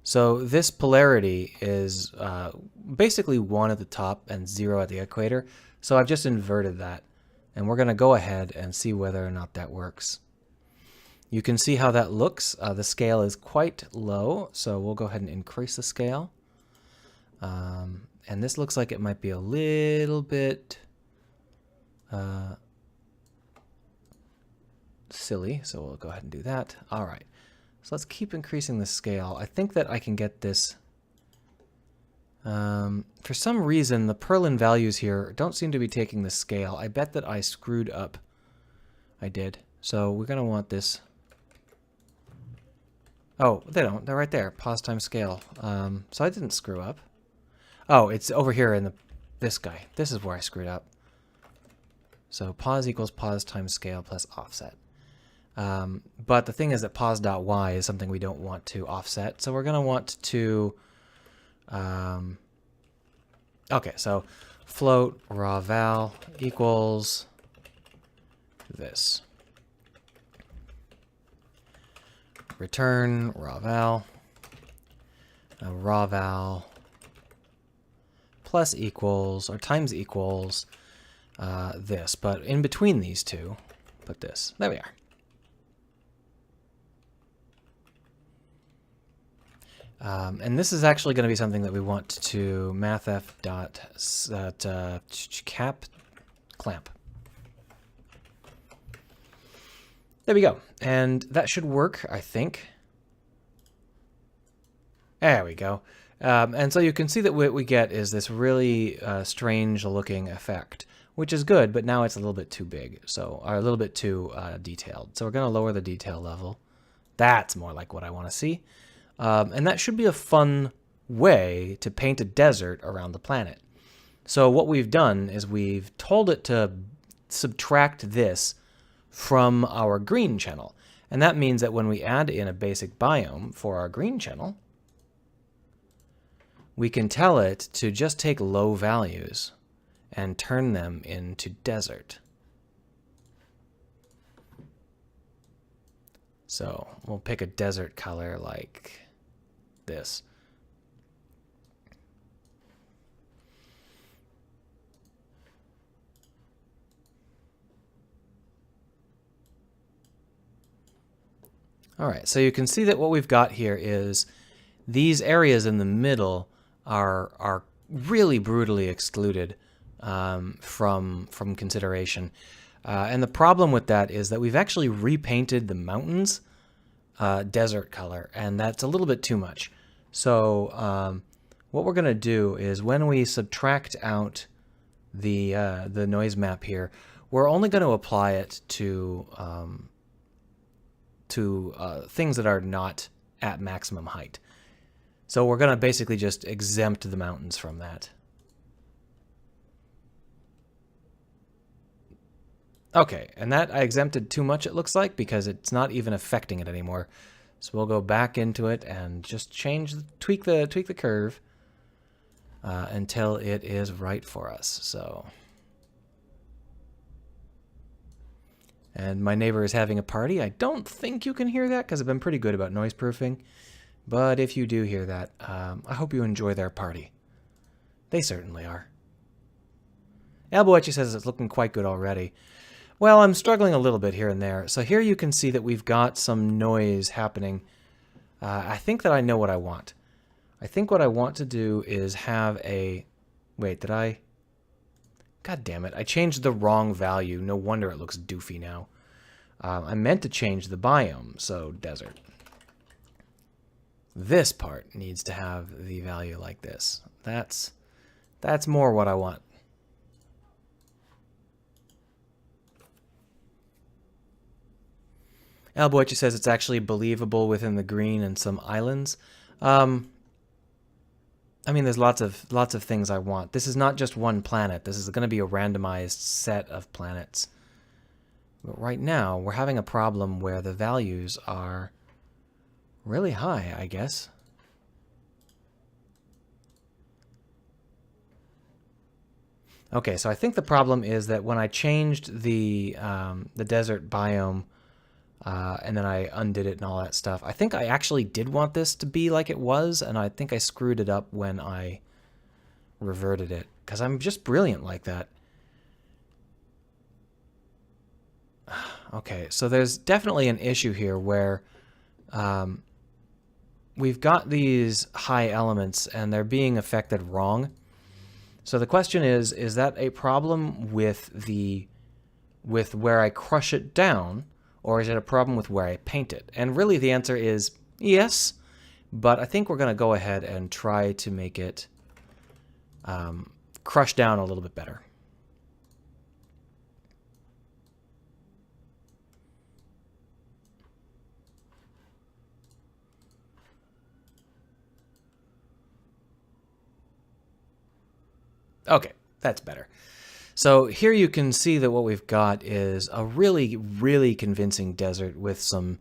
So this polarity is basically 1 at the top and 0 at the equator. So I've just inverted that. And we're going to go ahead and see whether or not that works. You can see how that looks. The scale is quite low, so we'll go ahead and increase the scale. And this looks like it might be a little bit silly, so we'll go ahead and do that. All right, so let's keep increasing the scale. I think that I can get this. For some reason, the Perlin values here don't seem to be taking the scale. I bet that I screwed up. I did. So we're going to want this. Oh, they don't. They're right there. Pause time scale. So I didn't screw up. Oh, it's over here in this guy. This is where I screwed up. So pause equals pause times scale plus offset. But the thing is that pause.y is something we don't want to offset. So we're going to want to... okay, so float raw val equals this. Return raw val plus equals or times equals this, but in between these two, put this. There we are. And this is actually going to be something that we want to mathf dot cap clamp. There we go. And that should work, I think. There we go. And so you can see that what we get is this really strange looking effect, which is good, but now it's a little bit too big, so or a little bit too detailed. So we're going to lower the detail level. That's more like what I want to see. And that should be a fun way to paint a desert around the planet. So what we've done is we've told it to subtract this from our green channel. And that means that when we add in a basic biome for our green channel, we can tell it to just take low values and turn them into desert. So we'll pick a desert color like this. All right, so you can see that what we've got here is these areas in the middle are really brutally excluded from consideration. And the problem with that is that we've actually repainted the mountains desert color, and that's a little bit too much. So what we're going to do is when we subtract out the noise map here, we're only going to apply it to things that are not at maximum height. So we're going to basically just exempt the mountains from that. Okay, and that I exempted too much, it looks like, because it's not even affecting it anymore. So we'll go back into it and just tweak the curve until it is right for us. So, and my neighbor is having a party. I don't think you can hear that because I've been pretty good about noise proofing. But if you do hear that, I hope you enjoy their party. They certainly are. Alboechi says it's looking quite good already. Well, I'm struggling a little bit here and there. So here you can see that we've got some noise happening. I think that I know what I want. I think what I want to do is have a... Wait, did I... God damn it. I changed the wrong value. No wonder it looks doofy now. I meant to change the biome, so desert. This part needs to have the value like this. That's more what I want. Alboechi says it's actually believable within the green and some islands. I mean, there's lots of things I want. This is not just one planet. This is going to be a randomized set of planets. But right now, we're having a problem where the values are really high, I guess. Okay, so I think the problem is that when I changed the desert biome, and then I undid it and all that stuff, I think I actually did want this to be like it was, and I think I screwed it up when I reverted it, because I'm just brilliant like that. Okay, so there's definitely an issue here where we've got these high elements and they're being affected wrong. So the question is that a problem with where I crush it down, or is it a problem with where I paint it? And really the answer is yes, but I think we're going to go ahead and try to make it crush down a little bit better. Okay, that's better. So here you can see that what we've got is a really, really convincing desert with some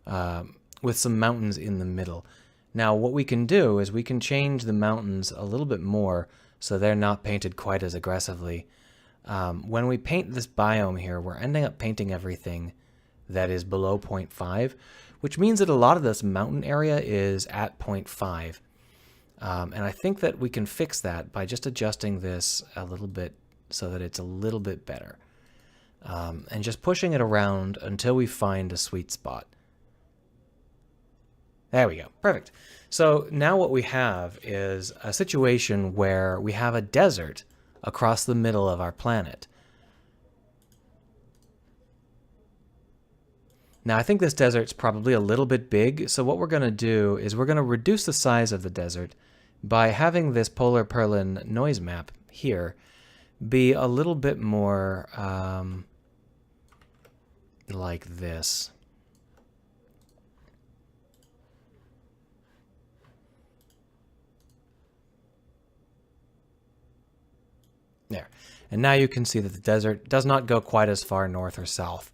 mountains in the middle. Now what we can do is we can change the mountains a little bit more so they're not painted quite as aggressively. When we paint this biome here, we're ending up painting everything that is below 0.5, which means that a lot of this mountain area is at 0.5. And I think that we can fix that by just adjusting this a little bit so that it's a little bit better. And just pushing it around until we find a sweet spot. There we go. Perfect. So now what we have is a situation where we have a desert across the middle of our planet. Now I think this desert's probably a little bit big, so what we're going to do is we're going to reduce the size of the desert by having this polar purlin noise map here be a little bit more like this. There. And now you can see that the desert does not go quite as far north or south,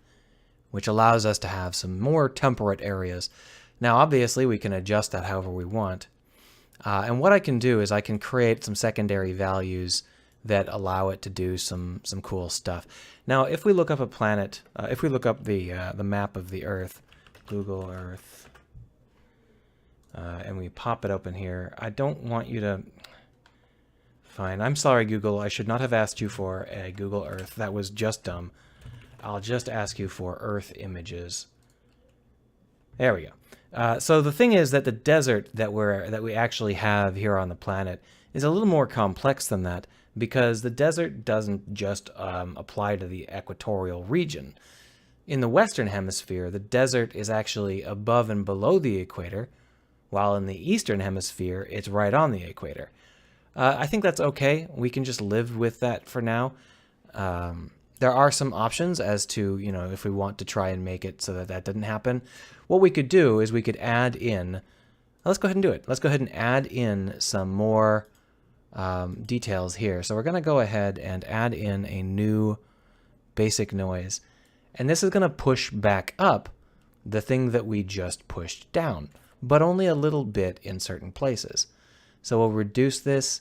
which allows us to have some more temperate areas. Now, obviously, we can adjust that however we want. And what I can do is I can create some secondary values that allow it to do some cool stuff. Now, if we look up a planet, if we look up the map of the Earth, Google Earth, and we pop it open here, I don't want you to... Fine, I'm sorry, Google. I should not have asked you for a Google Earth. That was just dumb. I'll just ask you for Earth images. There we go. So the thing is that the desert that we actually have here on the planet is a little more complex than that, because the desert doesn't just apply to the equatorial region. In the Western Hemisphere, the desert is actually above and below the equator, while in the Eastern Hemisphere, it's right on the equator. I think that's okay. We can just live with that for now. There are some options as to, you know, if we want to try and make it so that that doesn't happen. What we could do is we could add in, let's go ahead and do it. Let's go ahead and add in some more details here. So we're going to go ahead and add in a new basic noise. And this is going to push back up the thing that we just pushed down, but only a little bit in certain places. So we'll reduce this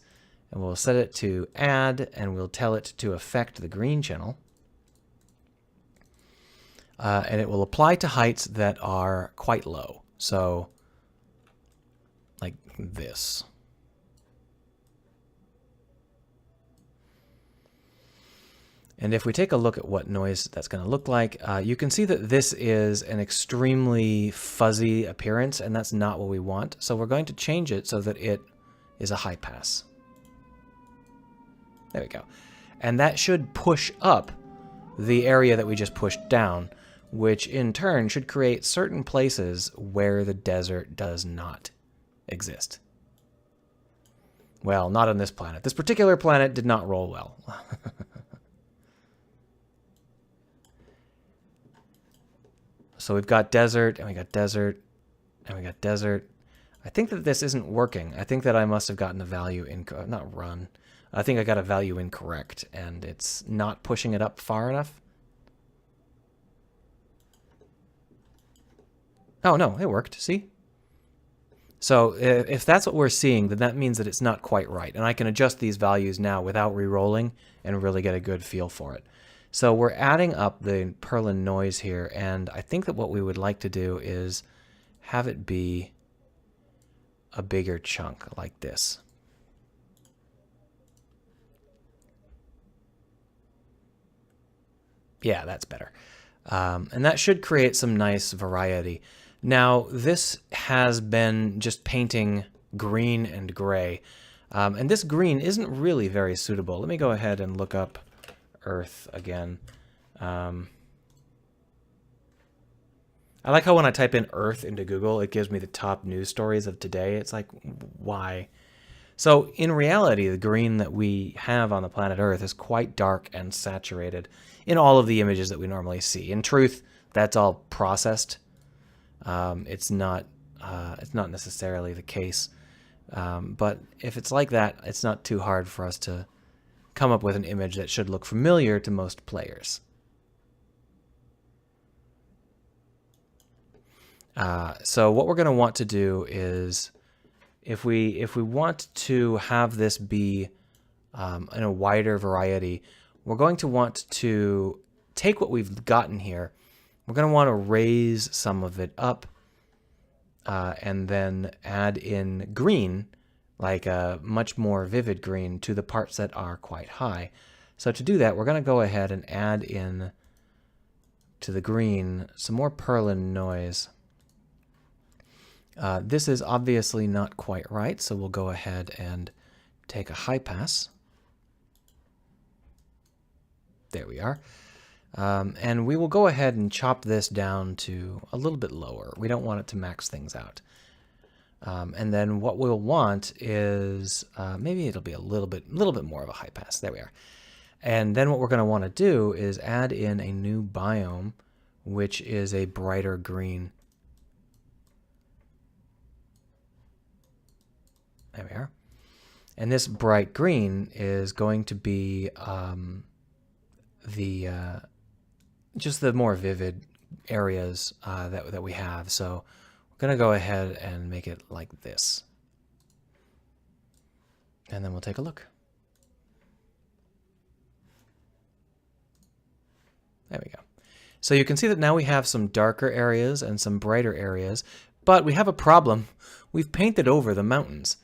and we'll set it to add, and we'll tell it to affect the green channel. And it will apply to heights that are quite low. So like this. And if we take a look at what noise that's going to look like, you can see that this is an extremely fuzzy appearance, and that's not what we want. So we're going to change it so that it is a high pass. There we go. And that should push up the area that we just pushed down, which in turn should create certain places where the desert does not exist. Well, not on this planet. This particular planet did not roll well. So we've got desert, and we got desert, and we got desert. I think that this isn't working. I think that I must have gotten a value not run. I think I got a value incorrect, and it's not pushing it up far enough. Oh, no, it worked. See? So if that's what we're seeing, then that means that it's not quite right. And I can adjust these values now without re-rolling and really get a good feel for it. So we're adding up the Perlin noise here, and I think that what we would like to do is have it be a bigger chunk like this. Yeah, that's better. And that should create some nice variety. Now, this has been just painting green and gray, and this green isn't really very suitable. Let me go ahead and look up Earth again. I like how when I type in Earth into Google, it gives me the top news stories of today. It's like, why? So in reality, the green that we have on the planet Earth is quite dark and saturated in all of the images that we normally see. In truth, that's all processed. It's not necessarily the case. But if it's like that, it's not too hard for us to come up with an image that should look familiar to most players. So what we're going to want to do is, if we want to have this be in a wider variety, we're going to want to take what we've gotten here. We're going to want to raise some of it up and then add in green, like a much more vivid green, to the parts that are quite high. So to do that, we're going to go ahead and add in to the green some more Perlin noise. This is obviously not quite right, so we'll go ahead and take a high pass. There we are. And we will go ahead and chop this down to a little bit lower. We don't want it to max things out. And then what we'll want is maybe it'll be a little bit more of a high pass. There we are. And then what we're going to want to do is add in a new biome, which is a brighter green. There we are. And this bright green is going to be just the more vivid areas that we have. So we're going to go ahead and make it like this. And then we'll take a look. There we go. So you can see that now we have some darker areas and some brighter areas, but we have a problem. We've painted over the mountains.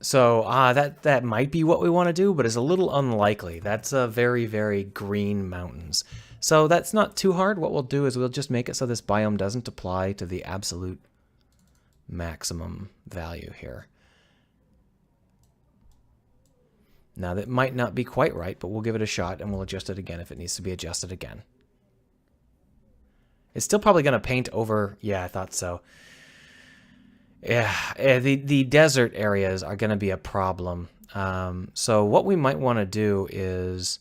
So that might be what we want to do, but it's a little unlikely. That's a very, very green mountains. So that's not too hard. What we'll do is we'll just make it so this biome doesn't apply to the absolute maximum value here. Now that might not be quite right, but we'll give it a shot and we'll adjust it again if it needs to be adjusted again. It's still probably going to paint over. Yeah, I thought so. Yeah, the desert areas are going to be a problem. So what we might want to do is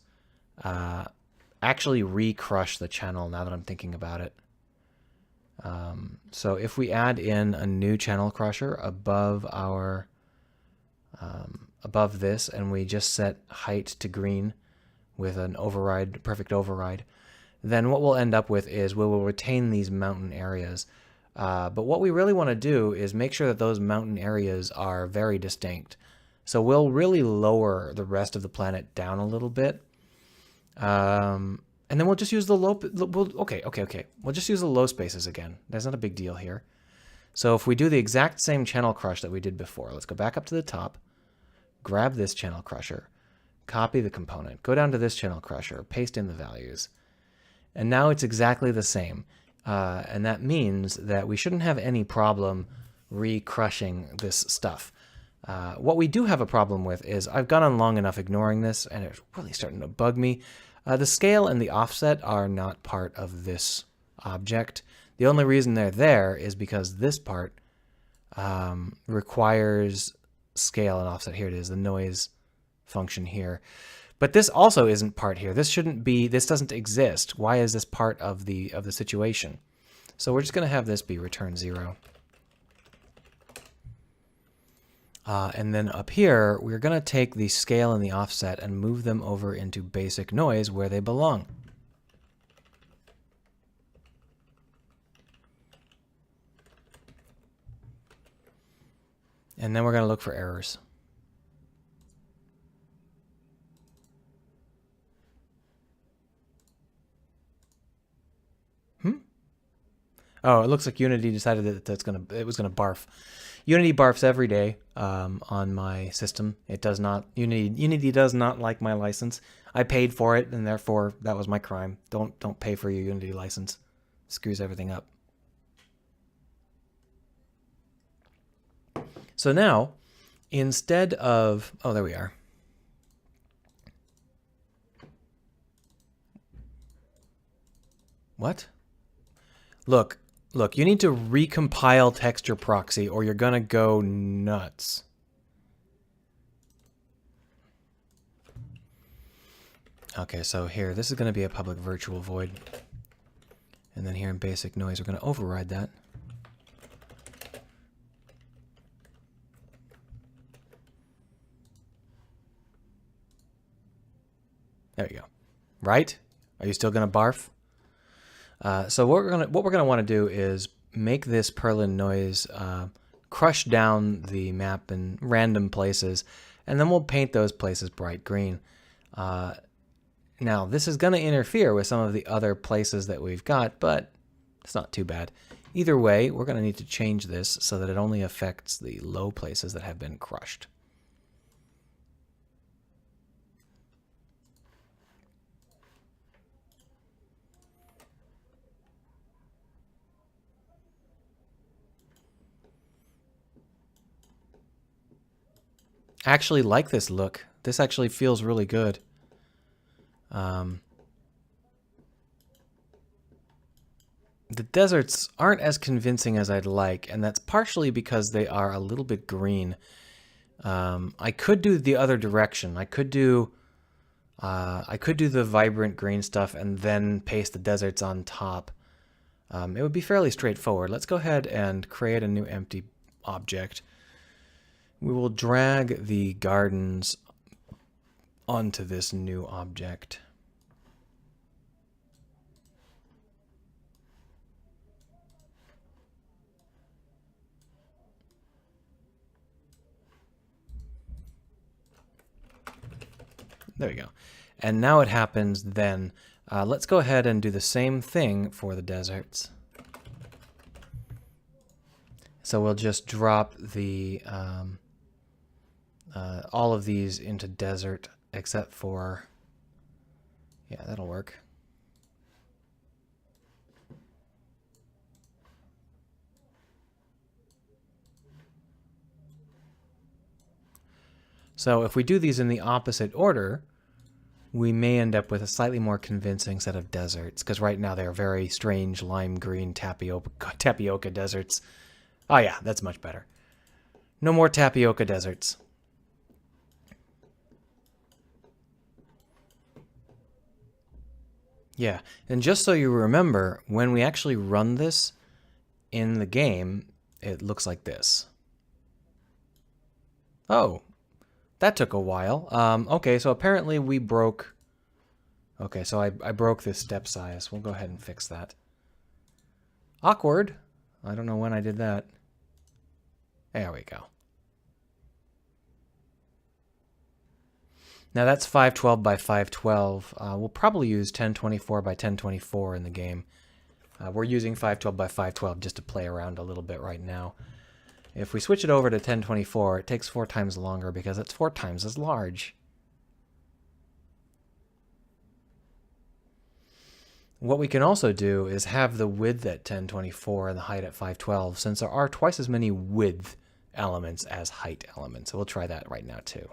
actually re-crush the channel now that I'm thinking about it. So if we add in a new channel crusher above our above this, and we just set height to green, with an override, perfect override, then what we'll end up with is we will retain these mountain areas. But what we really want to do is make sure that those mountain areas are very distinct. So we'll really lower the rest of the planet down a little bit. And then we'll just use the low, okay. We'll just use the low spaces again. That's not a big deal here. So if we do the exact same channel crush that we did before, let's go back up to the top, grab this channel crusher, copy the component, go down to this channel crusher, paste in the values. And now it's exactly the same. And that means that we shouldn't have any problem re-crushing this stuff. What we do have a problem with is I've gone on long enough ignoring this, and it's really starting to bug me. The scale and the offset are not part of this object. The only reason they're there is because this part requires scale and offset. Here it is, the noise function here. But this also isn't part here. This shouldn't be, this doesn't exist. Why is this part of the situation? So we're just going to have this be return 0. And then up here, we're going to take the scale and the offset and move them over into basic noise where they belong. And then we're going to look for errors. Oh, it looks like Unity decided that it was gonna barf. Unity barfs every day on my system. It does not. Unity does not like my license. I paid for it, and therefore that was my crime. Don't pay for your Unity license. It screws everything up. So now, instead of there we are. What? Look, you need to recompile texture proxy or you're gonna go nuts. Okay, so here, this is gonna be a public virtual void. And then here in basic noise, we're gonna override that. There you go. Right? Are you still gonna barf? So what we're gonna want to do is make this Perlin noise crush down the map in random places, and then we'll paint those places bright green. Now this is gonna interfere with some of the other places that we've got, but it's not too bad. Either way, we're gonna need to change this so that it only affects the low places that have been crushed. I actually like this look. This actually feels really good. The deserts aren't as convincing as I'd like, and that's partially because they are a little bit green. I could do the other direction. I could do the vibrant green stuff and then paste the deserts on top. It would be fairly straightforward. Let's go ahead and create a new empty object. We will drag the gardens onto this new object. There we go. And now it happens then. Let's go ahead and do the same thing for the deserts. So we'll just drop the all of these into desert except for, yeah, that'll work. So if we do these in the opposite order, we may end up with a slightly more convincing set of deserts, because right now they're very strange lime green tapioca deserts. Oh yeah, that's much better. No more tapioca deserts. Yeah, and just so you remember, when we actually run this in the game, it looks like this. Oh, that took a while. Okay, so apparently we broke Okay, so I broke this step size. We'll go ahead and fix that. Awkward. I don't know when I did that. There we go. Now that's 512 by 512. We'll probably use 1024 by 1024 in the game. We're using 512 by 512 just to play around a little bit right now. If we switch it over to 1024, it takes 4 times longer because it's 4 times as large. What we can also do is have the width at 1024 and the height at 512, since there are twice as many width elements as height elements. So we'll try that right now too.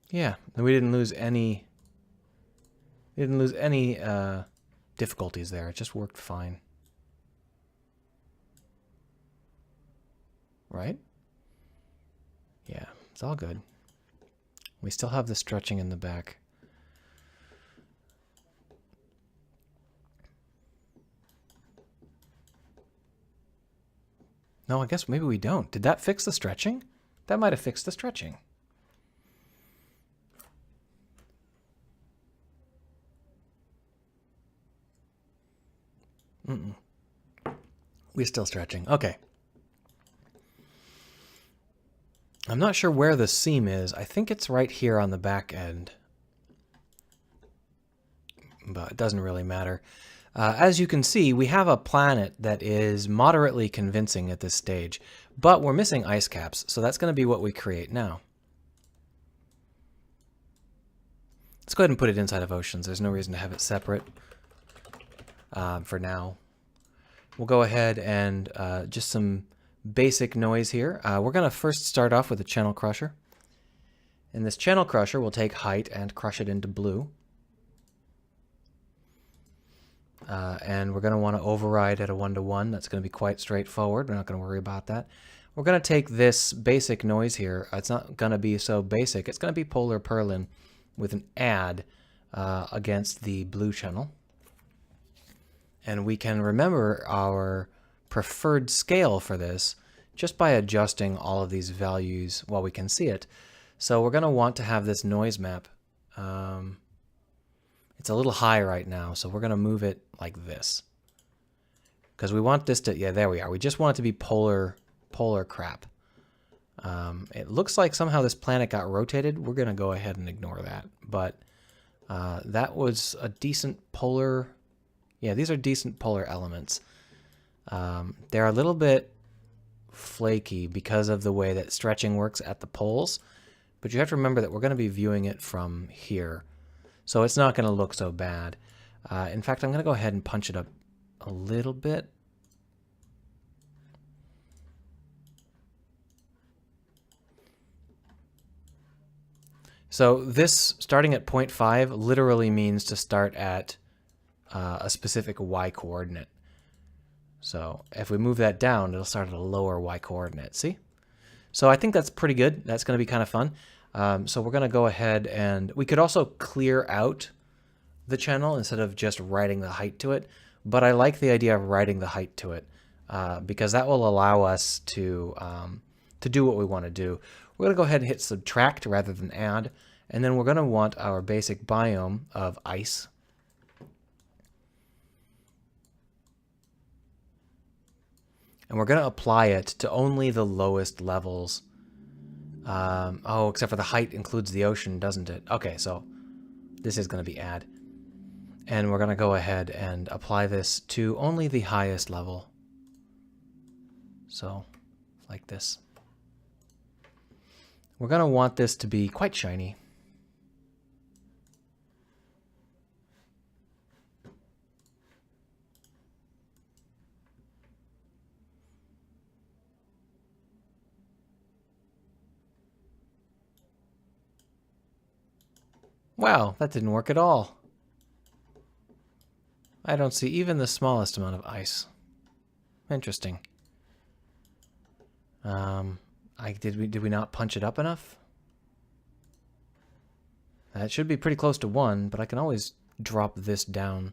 Yeah, and we didn't lose any difficulties there. It just worked fine. Right? Yeah, it's all good. We still have the stretching in the back. No, I guess maybe we don't. Did that fix the stretching? That might have fixed the stretching. We're still stretching. Okay. I'm not sure where the seam is. I think it's right here on the back end. But it doesn't really matter. As you can see, we have a planet that is moderately convincing at this stage. But we're missing ice caps, so that's going to be what we create now. Let's go ahead and put it inside of oceans. There's no reason to have it separate for now. We'll go ahead and just some basic noise here. We're going to first start off with a channel crusher. And this channel crusher will take height and crush it into blue. And we're going to want to override at a 1-to-1. That's going to be quite straightforward. We're not going to worry about that. We're going to take this basic noise here. It's not going to be so basic. It's going to be polar purlin with an add against the blue channel. And we can remember our preferred scale for this just by adjusting all of these values while we can see it. So we're going to want to have this noise map. It's a little high right now, so we're going to move it like this. Because we want this to, yeah, there we are. We just want it to be polar crap. It looks like somehow this planet got rotated. We're going to go ahead and ignore that. But that was a decent polar, yeah, these are decent polar elements. They're a little bit flaky because of the way that stretching works at the poles. But you have to remember that we're going to be viewing it from here. So it's not going to look so bad. In fact, I'm going to go ahead and punch it up a little bit. So this starting at 0.5 literally means to start at a specific y coordinate. So if we move that down, it'll start at a lower y coordinate. See? So I think that's pretty good. That's going to be kind of fun. So we're going to go ahead and we could also clear out the channel instead of just writing the height to it. But I like the idea of writing the height to it because that will allow us to do what we want to do. We're going to go ahead and hit subtract rather than add. And then we're going to want our basic biome of ice. And we're going to apply it to only the lowest levels. Oh, except for the height includes the ocean, doesn't it? Okay, so this is going to be add. And we're going to go ahead and apply this to only the highest level. So, like this. We're going to want this to be quite shiny. Wow, that didn't work at all. I don't see even the smallest amount of ice. Interesting. Did we not punch it up enough? That should be pretty close to 1, but I can always drop this down.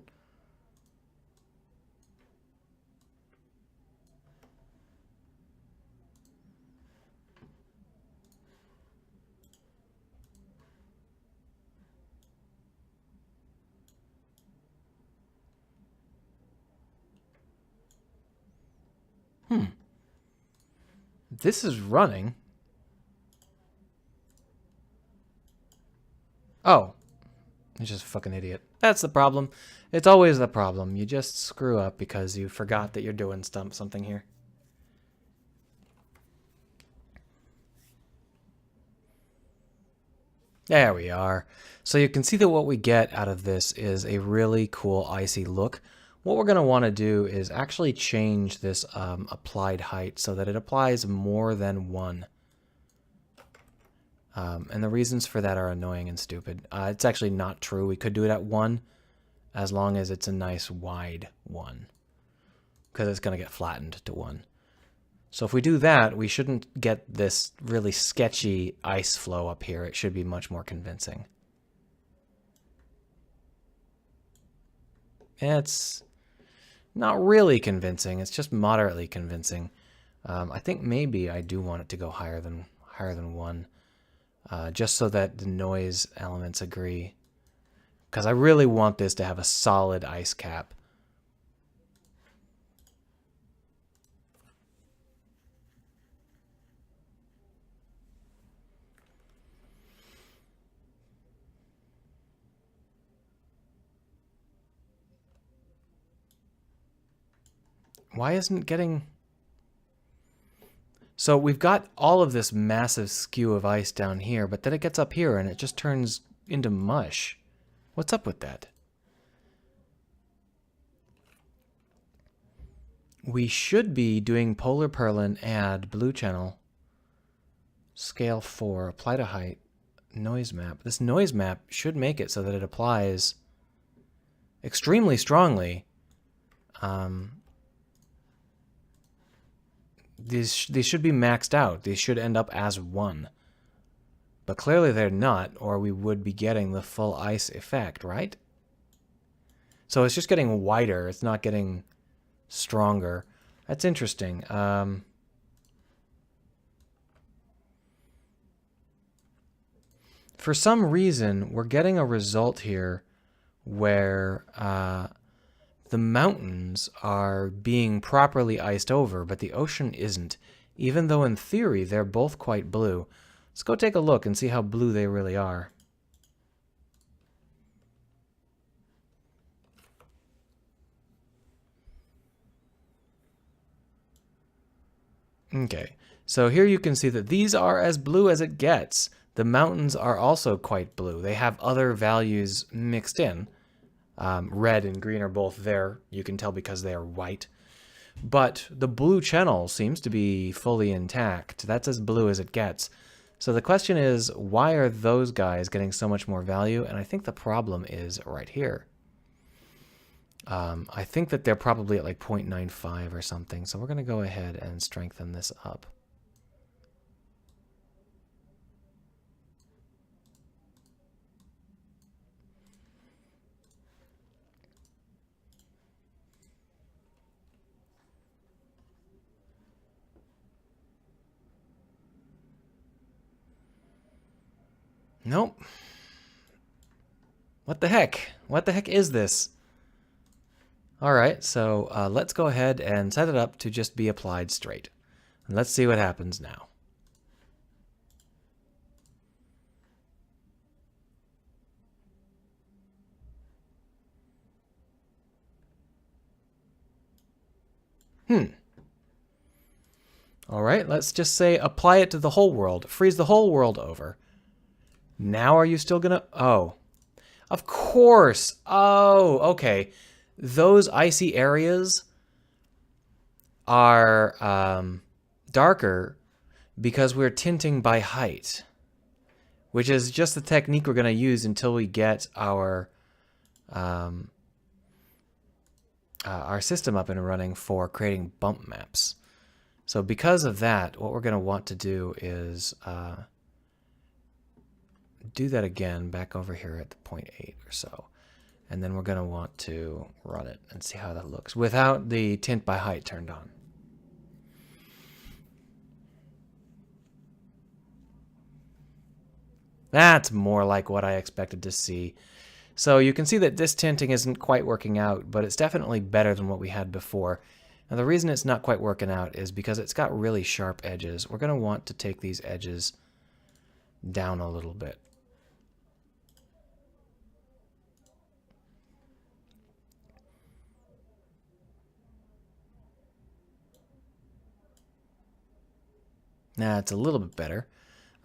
This is running. Oh. He's just a fucking idiot. That's the problem. It's always the problem. You just screw up because you forgot that you're doing something here. There we are. So you can see that what we get out of this is a really cool icy look. What we're going to want to do is actually change this applied height so that it applies more than 1. And the reasons for that are annoying and stupid. It's actually not true. We could do it at 1 as long as it's a nice wide 1, because it's going to get flattened to 1. So if we do that, we shouldn't get this really sketchy ice flow up here. It should be much more convincing. It's not really convincing. It's just moderately convincing. I think maybe I do want it to go higher than 1, just so that the noise elements agree. Because I really want this to have a solid ice cap. Why isn't it getting... So we've got all of this massive skew of ice down here, but then it gets up here and it just turns into mush. What's up with that? We should be doing polar purlin, add blue channel, scale 4, apply to height, noise map. This noise map should make it so that it applies extremely strongly. These should be maxed out. These should end up as 1. But clearly they're not, or we would be getting the full ice effect, right? So it's just getting wider. It's not getting stronger. That's interesting. For some reason, we're getting a result here where the mountains are being properly iced over, but the ocean isn't, even though in theory they're both quite blue. Let's go take a look and see how blue they really are. Okay, so here you can see that these are as blue as it gets. The mountains are also quite blue. They have other values mixed in. Red and green are both there. You can tell because they are white. But the blue channel seems to be fully intact. That's as blue as it gets. So the question is, why are those guys getting so much more value? And I think the problem is right here. I think that they're probably at like 0.95 or something. So we're going to go ahead and strengthen this up. Nope. What the heck? What the heck is this? All right, so let's go ahead and set it up to just be applied straight. And let's see what happens now. All right, let's just say apply it to the whole world. Freeze the whole world over. Now are you still gonna... Oh. Of course. Oh, okay. Those icy areas are darker because we're tinting by height, which is just the technique we're going to use until we get our system up and running for creating bump maps. So because of that, what we're going to want to do is do that again back over here at the 0.8 or so. And then we're going to want to run it and see how that looks without the tint by height turned on. That's more like what I expected to see. So you can see that this tinting isn't quite working out, but it's definitely better than what we had before. Now the reason it's not quite working out is because it's got really sharp edges. We're going to want to take these edges down a little bit. Now it's a little bit better.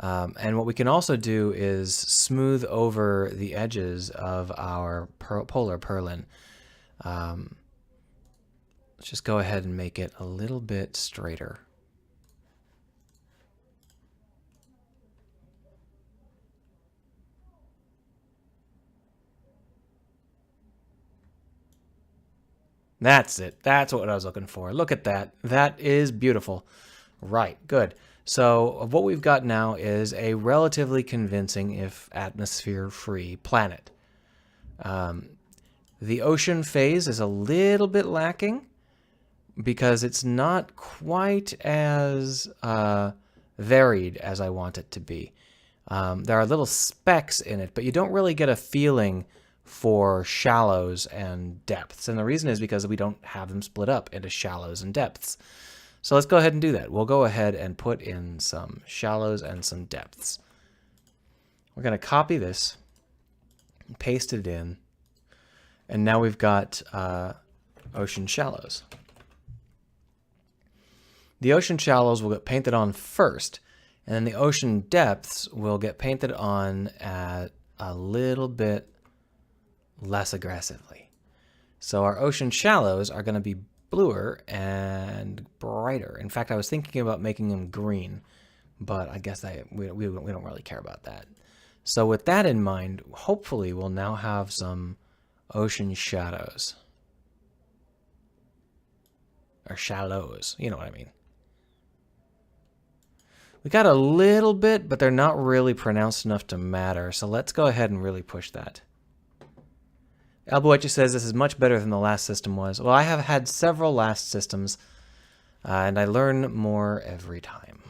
And what we can also do is smooth over the edges of our polar purlin. Let's just go ahead and make it a little bit straighter. That's it. That's what I was looking for. Look at that. That is beautiful. Right, good. So what we've got now is a relatively convincing, if atmosphere-free, planet. The ocean phase is a little bit lacking because it's not quite as varied as I want it to be. There are little specks in it, but you don't really get a feeling for shallows and depths. And the reason is because we don't have them split up into shallows and depths. So let's go ahead and do that. We'll go ahead and put in some shallows and some depths. We're going to copy this, paste it in, and now we've got ocean shallows. The ocean shallows will get painted on first, and then the ocean depths will get painted on at a little bit less aggressively. So our ocean shallows are going to be bluer and brighter. In fact, I was thinking about making them green, but I guess we don't really care about that. So with that in mind, hopefully we'll now have some ocean shadows. Or shallows, you know what I mean. We got a little bit, but they're not really pronounced enough to matter, so let's go ahead and really push that. Alboecha says this is much better than the last system was. Well, I have had several last systems, and I learn more every time.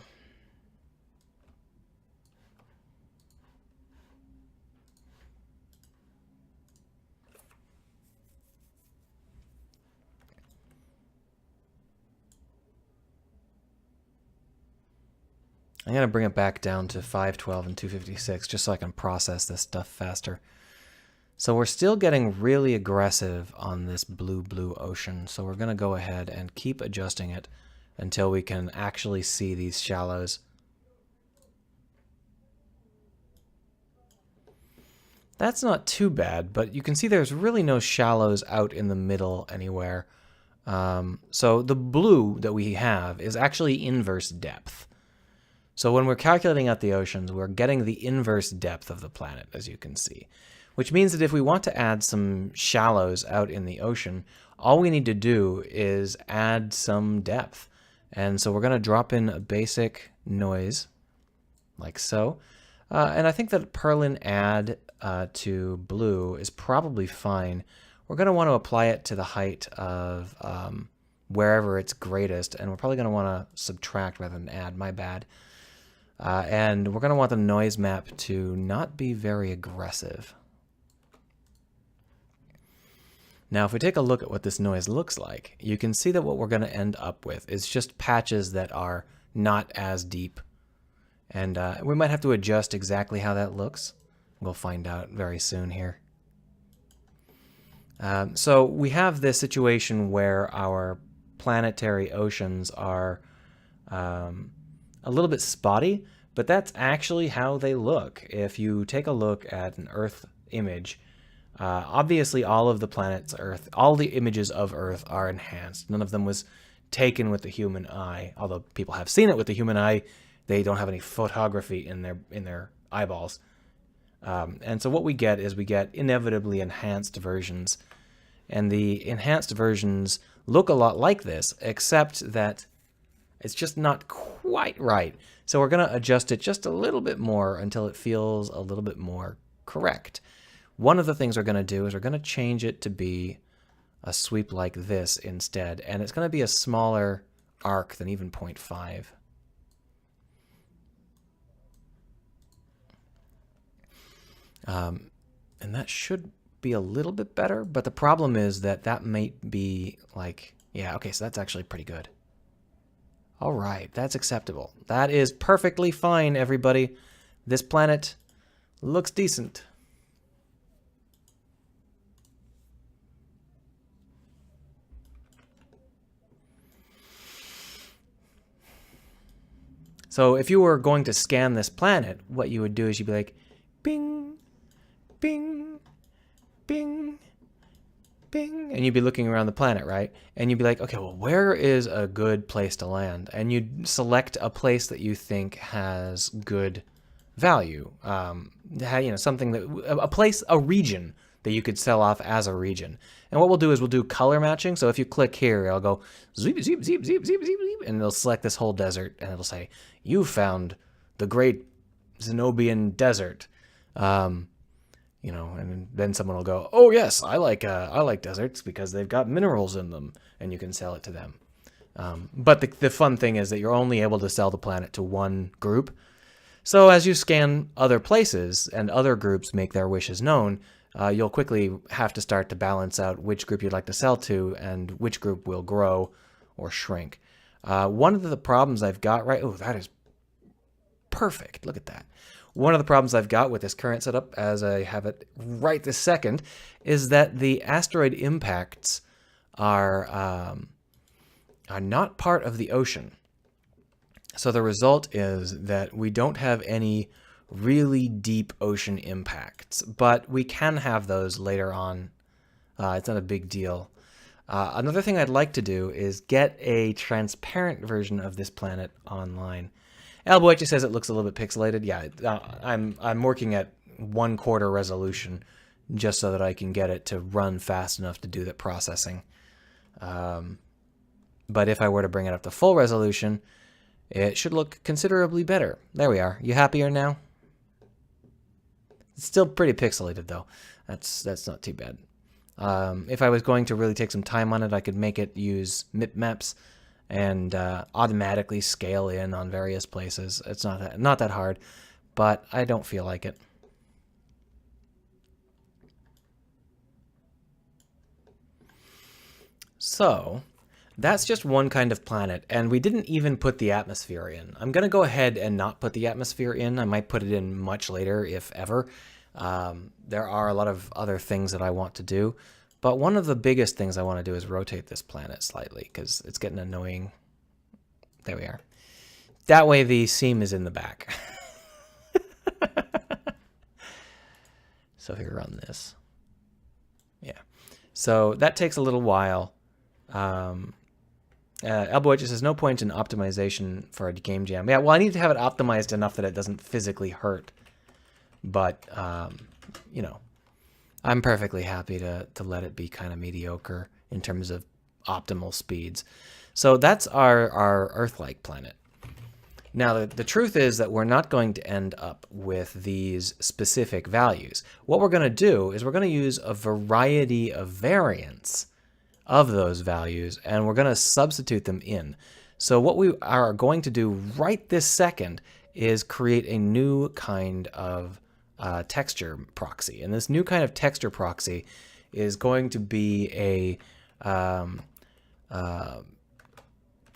I'm going to bring it back down to 512 and 256 just so I can process this stuff faster. So we're still getting really aggressive on this blue ocean. So we're going to go ahead and keep adjusting it until we can actually see these shallows. That's not too bad, but you can see there's really no shallows out in the middle anywhere. So the blue that we have is actually inverse depth. So when we're calculating out the oceans, we're getting the inverse depth of the planet, as you can see. Which means that if we want to add some shallows out in the ocean, all we need to do is add some depth. And so we're going to drop in a basic noise, like so. And I think that purlin add to blue is probably fine. We're going to want to apply it to the height of wherever it's greatest, and we're probably going to want to subtract rather than add, my bad. And we're going to want the noise map to not be very aggressive. Now, if we take a look at what this noise looks like, you can see that what we're going to end up with is just patches that are not as deep. And we might have to adjust exactly how that looks. We'll find out very soon here. So we have this situation where our planetary oceans are a little bit spotty, but that's actually how they look. If you take a look at an Earth image, obviously all of the planets Earth, all the images of Earth are enhanced. None of them was taken with the human eye, although people have seen it with the human eye. They don't have any photography in their eyeballs. And so what we get is we get inevitably enhanced versions. And the enhanced versions look a lot like this, except It's just not quite right. So we're going to adjust it just a little bit more until it feels a little bit more correct. One of the things we're going to do is we're going to change it to be a sweep like this instead. And it's going to be a smaller arc than even 0.5. And that should be a little bit better, but the problem is that that might be like, yeah, okay, so that's actually pretty good. All right, that's acceptable. That is perfectly fine, everybody. This planet looks decent. So if you were going to scan this planet, what you would do is you'd be like, bing, bing, bing, bing, and you'd be looking around the planet, right? And you'd be like, okay, well, where is a good place to land? And you'd select a place that you think has good value. Something that, a place, a region that you could sell off as a region. And what we'll do is we'll do color matching. So if you click here, it'll go zeep, zeep, zeep, zeep, zeep, zeep, zeep, and it'll select this whole desert, and it'll say, you found the great Zenobian desert. And then someone will go, oh yes, I like deserts because they've got minerals in them, and you can sell it to them. But the fun thing is that you're only able to sell the planet to one group. So as you scan other places and other groups make their wishes known, you'll quickly have to start to balance out which group you'd like to sell to and which group will grow or shrink. One of the problems I've got, right? Oh, that is perfect. Look at that. One of the problems I've got with this current setup, as I have it right this second, is that the asteroid impacts are not part of the ocean. So the result is that we don't have any really deep ocean impacts, but we can have those later on. It's not a big deal. Another thing I'd like to do is get a transparent version of this planet online. Alboeche says it looks a little bit pixelated. Yeah, I'm working at 1/4 resolution just so that I can get it to run fast enough to do the processing. But if I were to bring it up to full resolution, it should look considerably better. There we are. You happier now? It's still pretty pixelated though. That's not too bad. If I was going to really take some time on it, I could make it use mip maps and automatically scale in on various places. It's not that hard, but I don't feel like it. So that's just one kind of planet, and we didn't even put the atmosphere in. I'm going to go ahead and not put the atmosphere in. I might put it in much later, if ever. There are a lot of other things that I want to do, but one of the biggest things I want to do is rotate this planet slightly, because it's getting annoying. There we are. That way the seam is in the back. So here, run this. Yeah. So that takes a little while. Alboeche says, no point in optimization for a game jam. Yeah, well, I need to have it optimized enough that it doesn't physically hurt. But, I'm perfectly happy to let it be kind of mediocre in terms of optimal speeds. So that's our Earth-like planet. Now, the truth is that we're not going to end up with these specific values. What we're going to do is we're going to use a variety of variants of those values, and we're going to substitute them in. So what we are going to do right this second is create a new kind of texture proxy. And this new kind of texture proxy is going to be a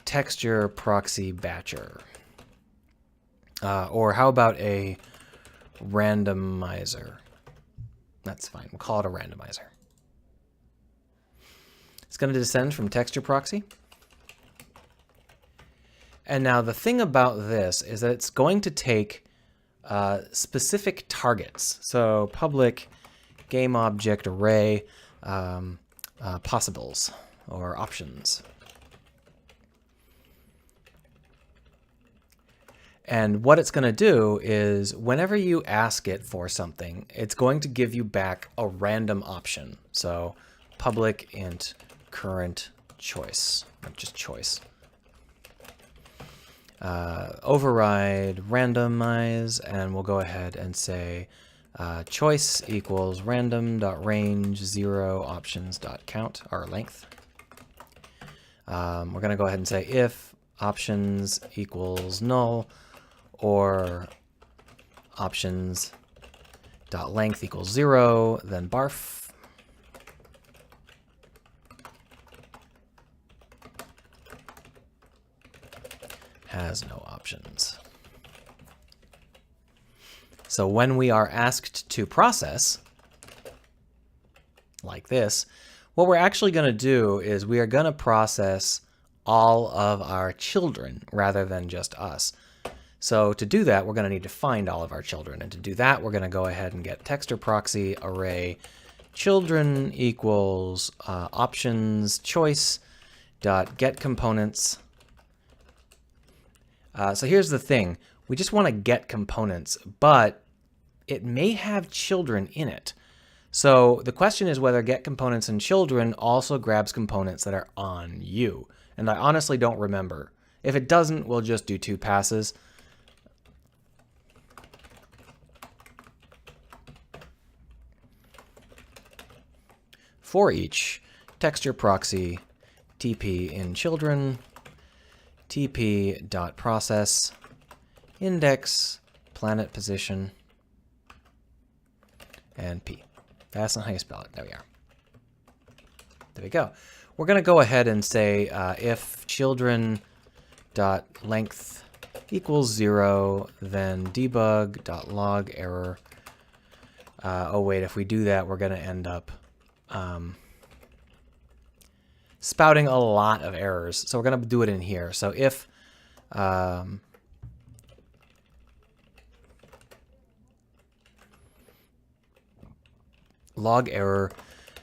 texture proxy batcher. Or how about a randomizer? That's fine. We'll call it a randomizer. It's going to descend from texture proxy. And now the thing about this is that it's going to take specific targets. So public game object array possibles or options. And what it's going to do is whenever you ask it for something, it's going to give you back a random option. So public int current choice, or just choice. override randomize, and we'll go ahead and say choice equals random.range 0 options.count, our length. We're going to go ahead and say if options equals null or options.length equals 0, then barf. Has no options. So when we are asked to process, like this, what we're actually going to do is we are going to process all of our children rather than just us. So to do that, we're going to need to find all of our children. And to do that, we're going to go ahead and get texture proxy array children equals options choice dot get components. So here's the thing. We just want to get components, but it may have children in it. So the question is whether get components and children also grabs components that are on you. And I honestly don't remember. If it doesn't, we'll just do 2 passes. For each texture proxy TP in children, TP.process index planet position and P. That's not how you spell it. There we are. There we go. We're going to go ahead and say if children.length equals 0, then debug.log error. Oh wait, if we do that, we're going to end up spouting a lot of errors. So we're going to do it in here. So if log error,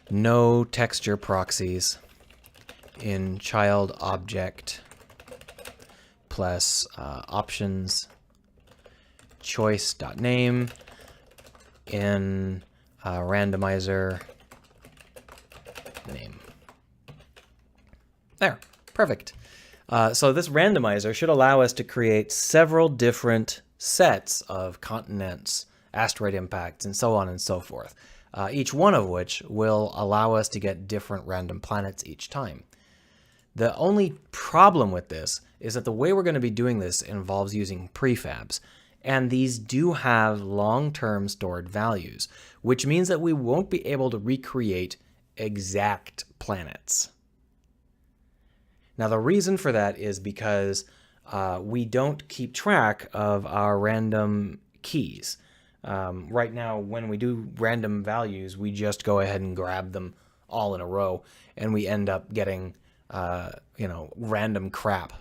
no texture proxies in child object plus options choice.name in randomizer name. There, perfect. So this randomizer should allow us to create several different sets of continents, asteroid impacts, and so on and so forth. Each one of which will allow us to get different random planets each time. The only problem with this is that the way we're going to be doing this involves using prefabs, and these do have long-term stored values, which means that we won't be able to recreate exact planets. Now, the reason for that is because we don't keep track of our random keys. Right now, when we do random values, we just go ahead and grab them all in a row, and we end up getting, random crap.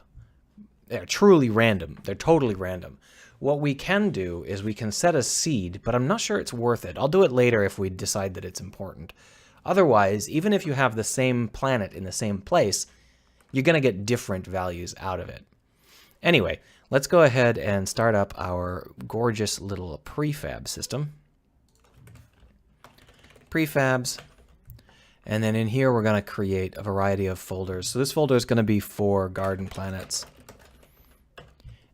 They're truly random. They're totally random. What we can do is we can set a seed, but I'm not sure it's worth it. I'll do it later if we decide that it's important. Otherwise, even if you have the same planet in the same place, you're going to get different values out of it. Anyway, let's go ahead and start up our gorgeous little prefab system. Prefabs. And then in here, we're going to create a variety of folders. So this folder is going to be for garden planets.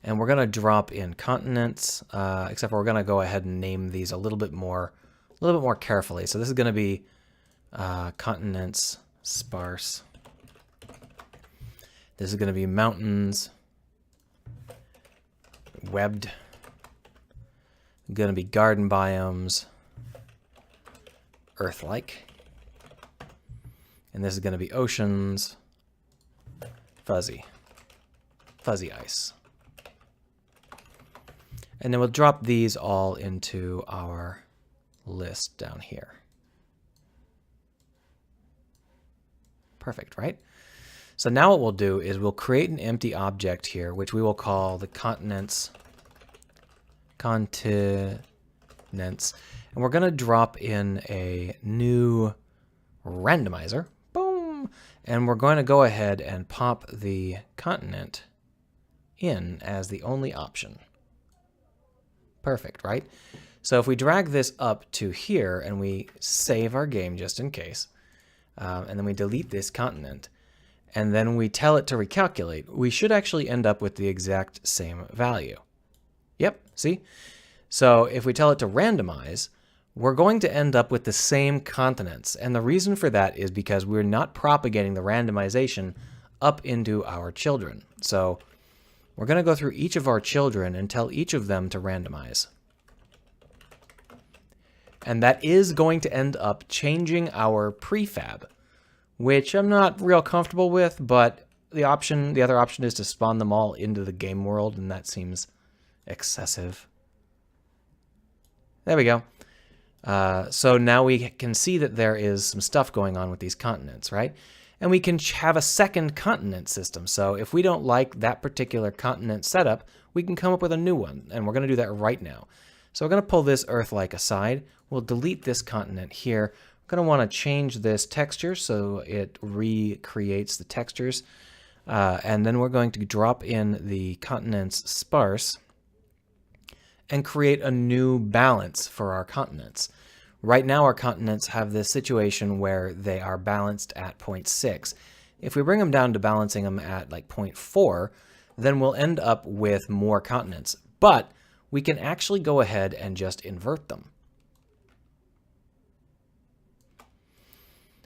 And we're going to drop in continents, except for we're going to go ahead and name these a little bit more carefully. So this is going to be continents sparse. This is going to be mountains webbed. Going to be garden biomes Earth-like. And this is going to be oceans fuzzy ice. And then we'll drop these all into our list down here. Perfect, right? So now what we'll do is we'll create an empty object here, which we will call the continents. And we're going to drop in a new randomizer. Boom! And we're going to go ahead and pop the continent in as the only option. Perfect, right? So if we drag this up to here and we save our game just in case, and then we delete this continent, and then we tell it to recalculate, we should actually end up with the exact same value. Yep, see? So if we tell it to randomize, we're going to end up with the same continents. And the reason for that is because we're not propagating the randomization up into our children. So we're going to go through each of our children and tell each of them to randomize. And that is going to end up changing our prefab, which I'm not real comfortable with, but the other option is to spawn them all into the game world, and that seems excessive. There we go. So now we can see that there is some stuff going on with these continents, right? And we can have a second continent system. So if we don't like that particular continent setup, we can come up with a new one, and we're going to do that right now. So we're going to pull this Earth-like aside. We'll delete this continent here. We're going to want to change this texture so it recreates the textures. And then we're going to drop in the continents sparse and create a new balance for our continents. Right now our continents have this situation where they are balanced at 0.6. If we bring them down to balancing them at like 0.4, then we'll end up with more continents. But we can actually go ahead and just invert them.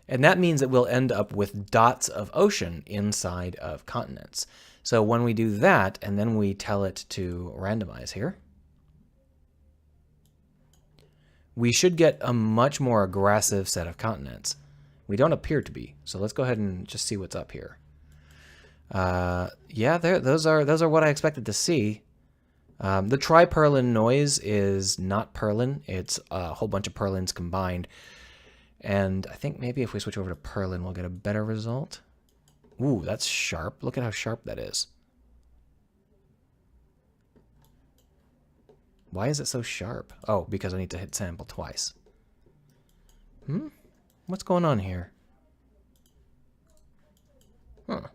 And that means that we'll end up with dots of ocean inside of continents. So when we do that, and then we tell it to randomize here, we should get a much more aggressive set of continents. We don't appear to be, so let's go ahead and just see what's up here. Yeah, those are what I expected to see. The tri-purlin noise is not purlin. It's a whole bunch of purlins combined. And I think maybe if we switch over to purlin, we'll get a better result. Ooh, that's sharp. Look at how sharp that is. Why is it so sharp? Oh, because I need to hit sample twice. What's going on here? Huh.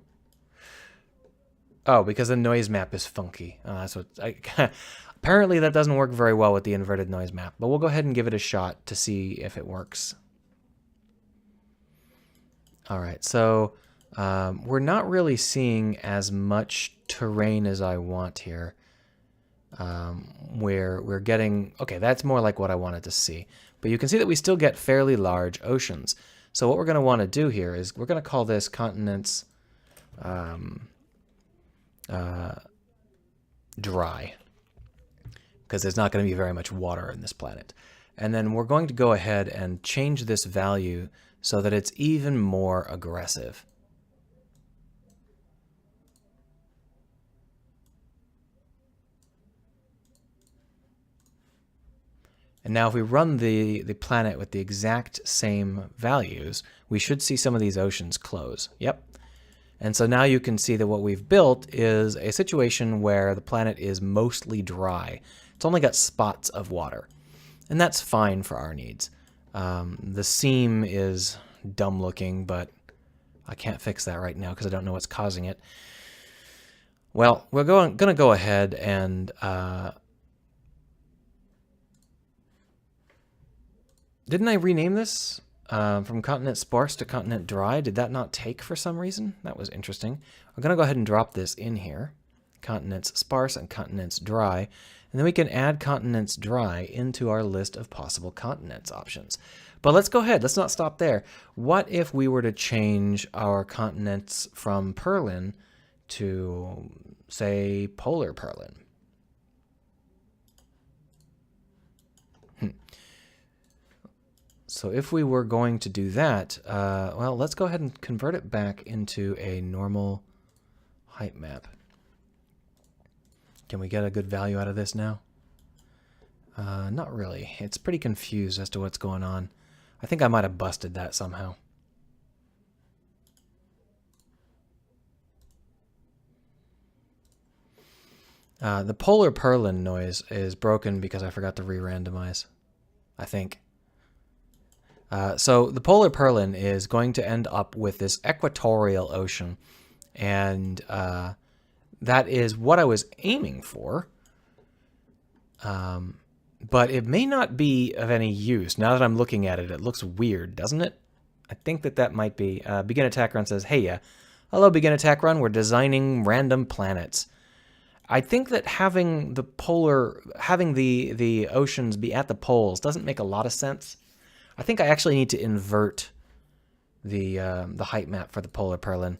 Oh, because the noise map is funky. That's what apparently that doesn't work very well with the inverted noise map, but we'll go ahead and give it a shot to see if it works. All right, so we're not really seeing as much terrain as I want here. Where we're getting, okay, that's more like what I wanted to see. But you can see that we still get fairly large oceans. So what we're going to want to do here is we're going to call this continents dry, because there's not going to be very much water in this planet. And then we're going to go ahead and change this value so that it's even more aggressive. And now if we run the planet with the exact same values, we should see some of these oceans close. Yep. And so now you can see that what we've built is a situation where the planet is mostly dry. It's only got spots of water. And that's fine for our needs. The seam is dumb looking, but I can't fix that right now because I don't know what's causing it. Well, we're going to go ahead and... didn't I rename this from continent sparse to continent dry? Did that not take for some reason? That was interesting. I'm going to go ahead and drop this in here. Continents sparse and continents dry. And then we can add continents dry into our list of possible continents options. But let's go ahead. Let's not stop there. What if we were to change our continents from purlin to, say, polar purlin? So if we were going to do that, well, let's go ahead and convert it back into a normal height map. Can we get a good value out of this now? Not really. It's pretty confused as to what's going on. I think I might have busted that somehow. The polar purlin noise is broken because I forgot to re-randomize, I think. So the polar purlin is going to end up with this equatorial ocean, and that is what I was aiming for, but it may not be of any use. Now that I'm looking at it, it looks weird, doesn't it? I think that might be. Begin Attack Run says, hey, yeah, Hello, Begin Attack Run. We're designing random planets. I think that having the oceans be at the poles doesn't make a lot of sense. I think I actually need to invert the height map for the polar purlin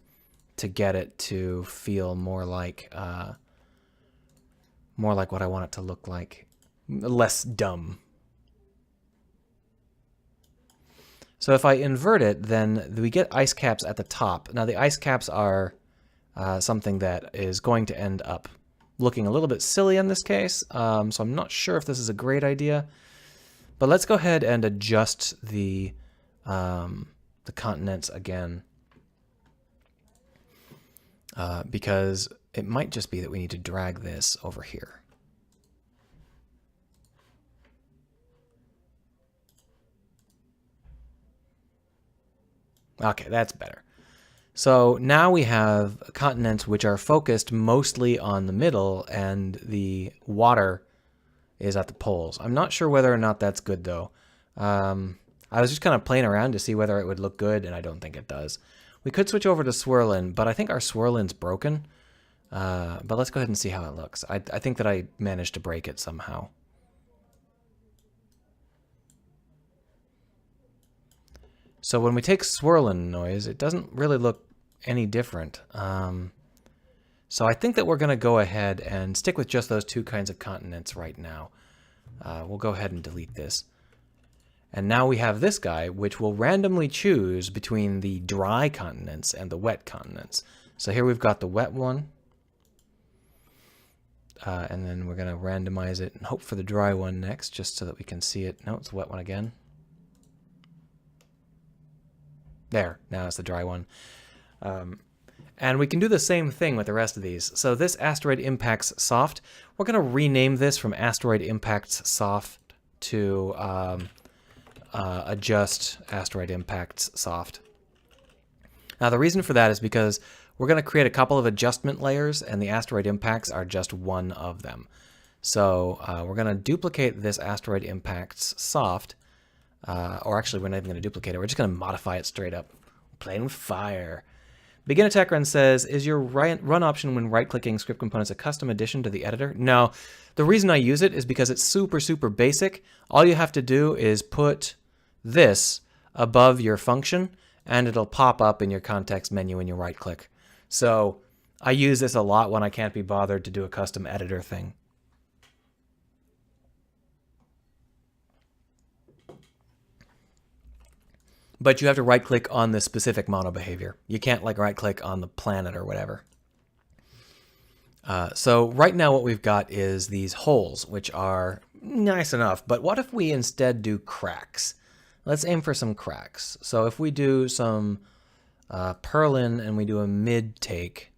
to get it to feel more like what I want it to look like, less dumb. So if I invert it, then we get ice caps at the top. Now the ice caps are something that is going to end up looking a little bit silly in this case, so I'm not sure if this is a great idea. But let's go ahead and adjust the continents again, because it might just be that we need to drag this over here. Okay, that's better. So now we have continents which are focused mostly on the middle, and the water is at the poles. I'm not sure whether or not that's good, though. I was just kind of playing around to see whether it would look good, and I don't think it does. We could switch over to swirling, but I think our swirling's broken. But let's go ahead and see how it looks. I think that I managed to break it somehow. So when we take swirling noise, it doesn't really look any different. So I think that we're going to go ahead and stick with just those two kinds of continents right now. We'll go ahead and delete this. And now we have this guy, which will randomly choose between the dry continents and the wet continents. So here we've got the wet one. And then we're going to randomize it and hope for the dry one next, just so that we can see it. No, it's the wet one again. There, now it's the dry one. And we can do the same thing with the rest of these. So this asteroid impacts soft. We're going to rename this from asteroid impacts soft to adjust asteroid impacts soft. Now the reason for that is because we're going to create a couple of adjustment layers, and the asteroid impacts are just one of them. So we're going to duplicate this asteroid impacts soft. Or actually, we're not even going to duplicate it. We're just going to modify it straight up. Playing with fire. Begin Attack Run says, is your run option when right-clicking script components a custom addition to the editor? No. The reason I use it is because it's super, super basic. All you have to do is put this above your function, and it'll pop up in your context menu when you right-click. So I use this a lot when I can't be bothered to do a custom editor thing. But you have to right-click on the specific mono behavior. You can't like right-click on the planet or whatever. So right now what we've got is these holes, which are nice enough. But what if we instead do cracks? Let's aim for some cracks. So if we do some purlin and we do a mid take,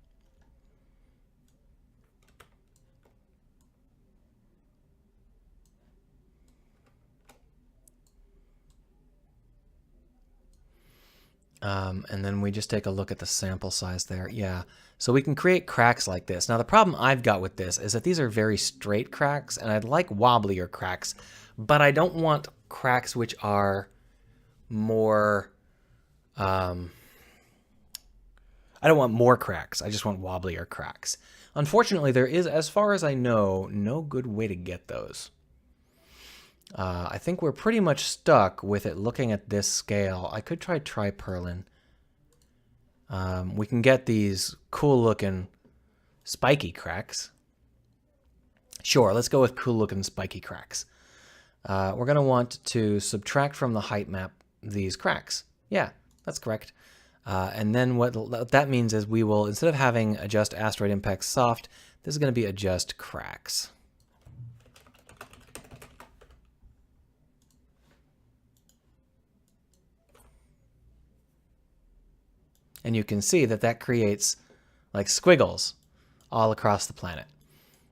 and then we just take a look at the sample size there. Yeah, so we can create cracks like this. Now the problem I've got with this is that these are very straight cracks, and I'd like wobblier cracks, but I don't want cracks which are more, I don't want more cracks, I just want wobblier cracks. Unfortunately, there is, as far as I know, no good way to get those. I think we're pretty much stuck with it looking at this scale. I could try purlin. We can get these cool looking spiky cracks. Sure, let's go with cool looking spiky cracks. We're going to want to subtract from the height map these cracks. Yeah, that's correct. And then what that means is we will, instead of having adjust asteroid impacts soft, this is going to be adjust cracks. And you can see that that creates like squiggles all across the planet,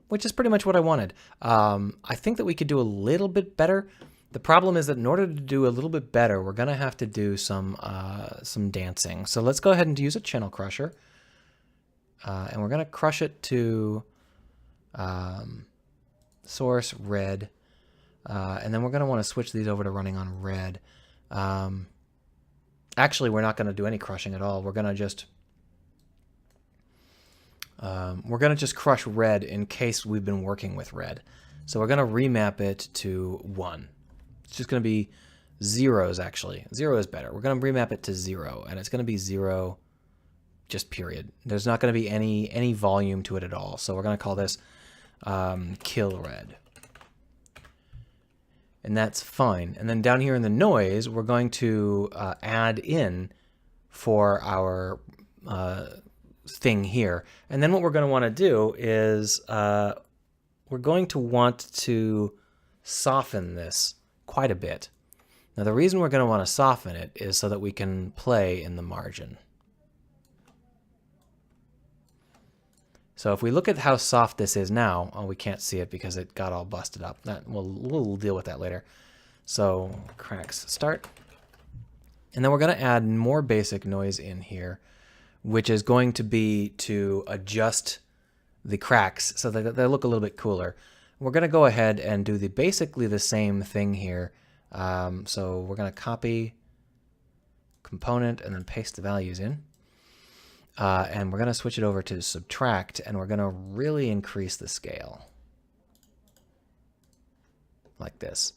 which is pretty much what I wanted. I think that we could do a little bit better. The problem is that in order to do a little bit better, we're going to have to do some dancing. So let's go ahead and use a channel crusher. And we're going to crush it to source red. And then we're going to want to switch these over to running on red. Actually, we're not going to do any crushing at all. We're going to just We're going to just crush red in case we've been working with red. So we're going to remap it to 1. It's just going to be zeros, actually. 0 is better. We're going to remap it to 0, and it's going to be 0, just period. There's not going to be any volume to it at all. So we're going to call this kill red. And that's fine. And then down here in the noise, we're going to add in for our thing here. And then what we're going to want to do is we're going to want to soften this quite a bit. Now the reason we're going to want to soften it is so that we can play in the margin. So if we look at how soft this is now, oh, we can't see it because it got all busted up. We'll deal with that later. So cracks start. And then we're going to add more basic noise in here, which is going to be to adjust the cracks so that they look a little bit cooler. We're going to go ahead and do basically the same thing here. So we're going to copy component and then paste the values in. And we're going to switch it over to subtract, and we're going to really increase the scale. Like this.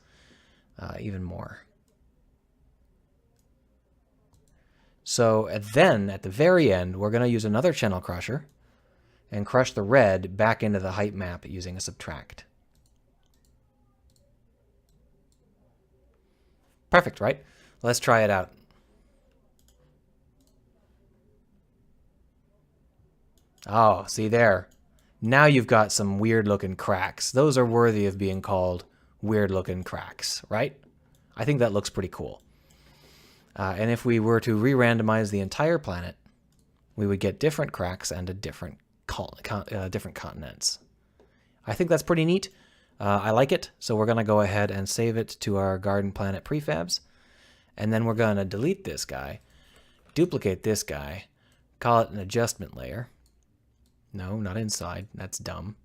Even more. So then, at the very end, we're going to use another channel crusher and crush the red back into the height map using a subtract. Perfect, right? Let's try it out. Oh, see there. Now you've got some weird looking cracks. Those are worthy of being called weird looking cracks, right? I think that looks pretty cool. And if we were to re-randomize the entire planet, we would get different cracks and a different continents. I think that's pretty neat. I like it. So we're going to go ahead and save it to our Garden Planet prefabs. And then we're going to delete this guy, duplicate this guy, call it an adjustment layer. No, not inside. That's dumb.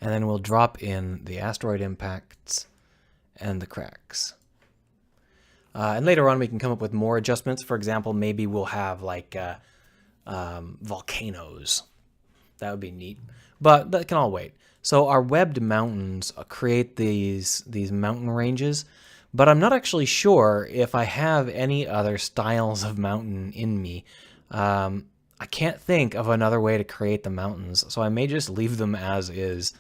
And then we'll drop in the asteroid impacts and the cracks. And later on we can come up with more adjustments. For example, maybe we'll have like volcanoes. That would be neat. But that can all wait. So our webbed mountains create these mountain ranges. But I'm not actually sure if I have any other styles of mountain in me. I can't think of another way to create the mountains, so I may just leave them as is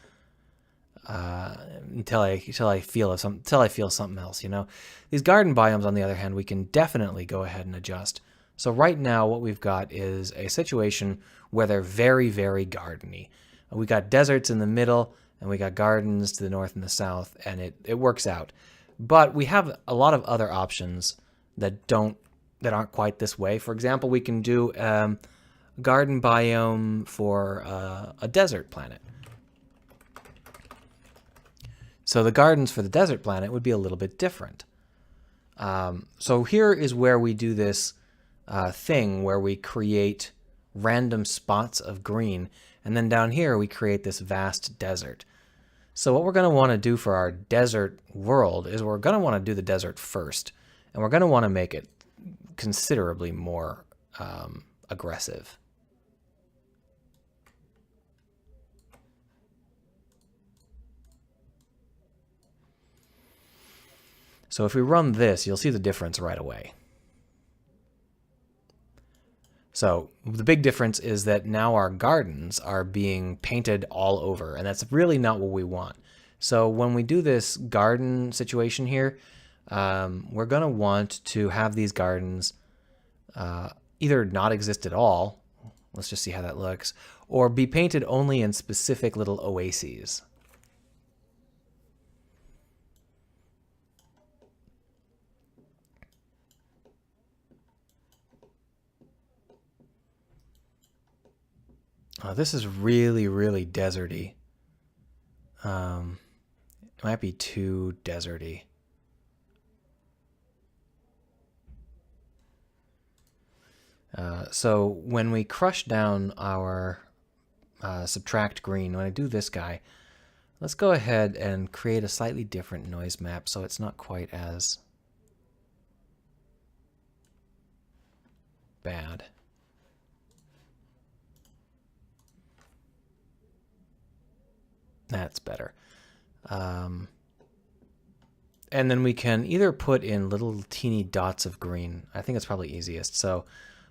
until I feel something else. You know, these garden biomes, on the other hand, we can definitely go ahead and adjust. So right now, what we've got is a situation where they're very, very gardeny. We got deserts in the middle, and we got gardens to the north and the south, and it works out. But we have a lot of other options that aren't quite this way. For example, we can do garden biome for a desert planet. So the gardens for the desert planet would be a little bit different. So here is where we do this thing where we create random spots of green, and then down here we create this vast desert. So what we're going to want to do for our desert world is we're going to want to do the desert first, and we're going to want to make it considerably more aggressive. So if we run this, you'll see the difference right away. So the big difference is that now our gardens are being painted all over, and that's really not what we want. So when we do this garden situation here, we're going to want to have these gardens either not exist at all, let's just see how that looks, or be painted only in specific little oases. This is really, really deserty. It might be too deserty. So when we crush down our subtract green, when I do this guy, let's go ahead and create a slightly different noise map so it's not quite as bad. That's better. And then we can either put in little teeny dots of green. I think it's probably easiest. So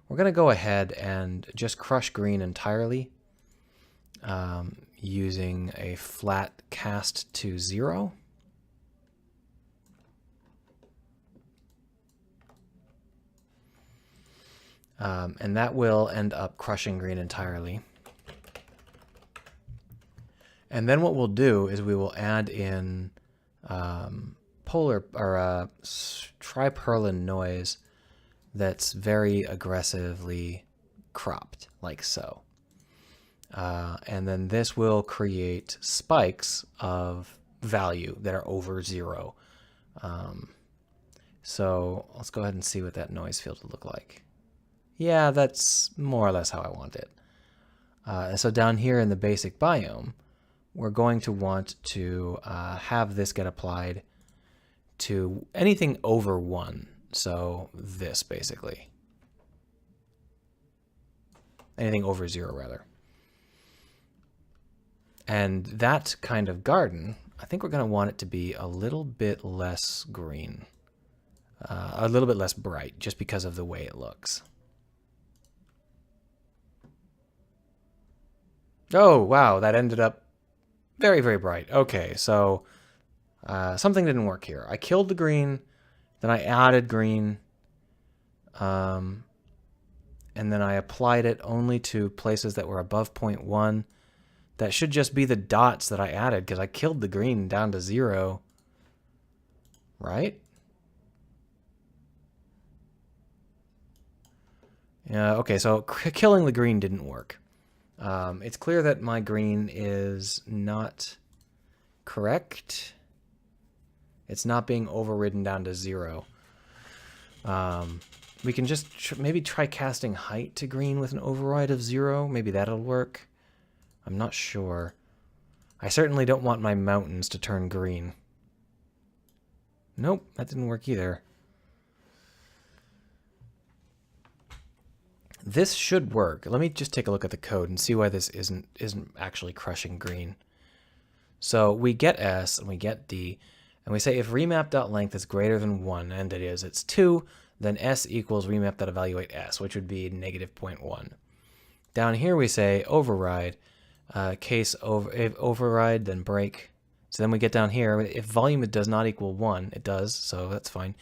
we're going to go ahead and just crush green entirely using a flat cast to 0. And that will end up crushing green entirely. And then what we'll do is we will add in triperlin noise that's very aggressively cropped, like so. And then this will create spikes of value that are over 0. So let's go ahead and see what that noise field will look like. Yeah, that's more or less how I want it. So down here in the basic biome, we're going to want to have this get applied to anything over 1. So this, basically. Anything over 0, rather. And that kind of garden, I think we're going to want it to be a little bit less green. A little bit less bright, just because of the way it looks. Oh, wow, that ended up very, very bright. Okay, so something didn't work here. I killed the green, then I added green, and then I applied it only to places that were above 0.1. That should just be the dots that I added, because I killed the green down to 0. Right? Yeah, okay, so killing the green didn't work. It's clear that my green is not correct. It's not being overridden down to 0. We can just maybe try casting height to green with an override of 0. Maybe that'll work. I'm not sure. I certainly don't want my mountains to turn green. Nope, that didn't work either. This should work. Let me just take a look at the code and see why this isn't actually crushing green. So we get S and we get D, and we say if remap.length is greater than 1, and it is, it's 2, then S equals remap.evaluate S, which would be -0.1. Down here we say override, if override, then break. So then we get down here, if volume does not equal 1, it does, so that's fine.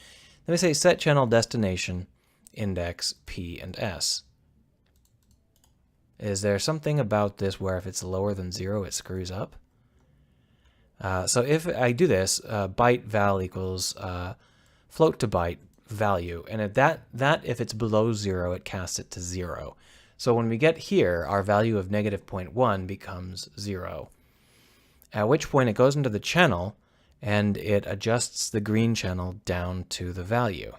Then we say set channel destination, index, P, and S. Is there something about this where if it's lower than 0, it screws up? So if I do this, byte val equals float to byte value, and if if it's below 0, it casts it to 0. So when we get here, our value of -0.1 becomes 0. At which point it goes into the channel and it adjusts the green channel down to the value.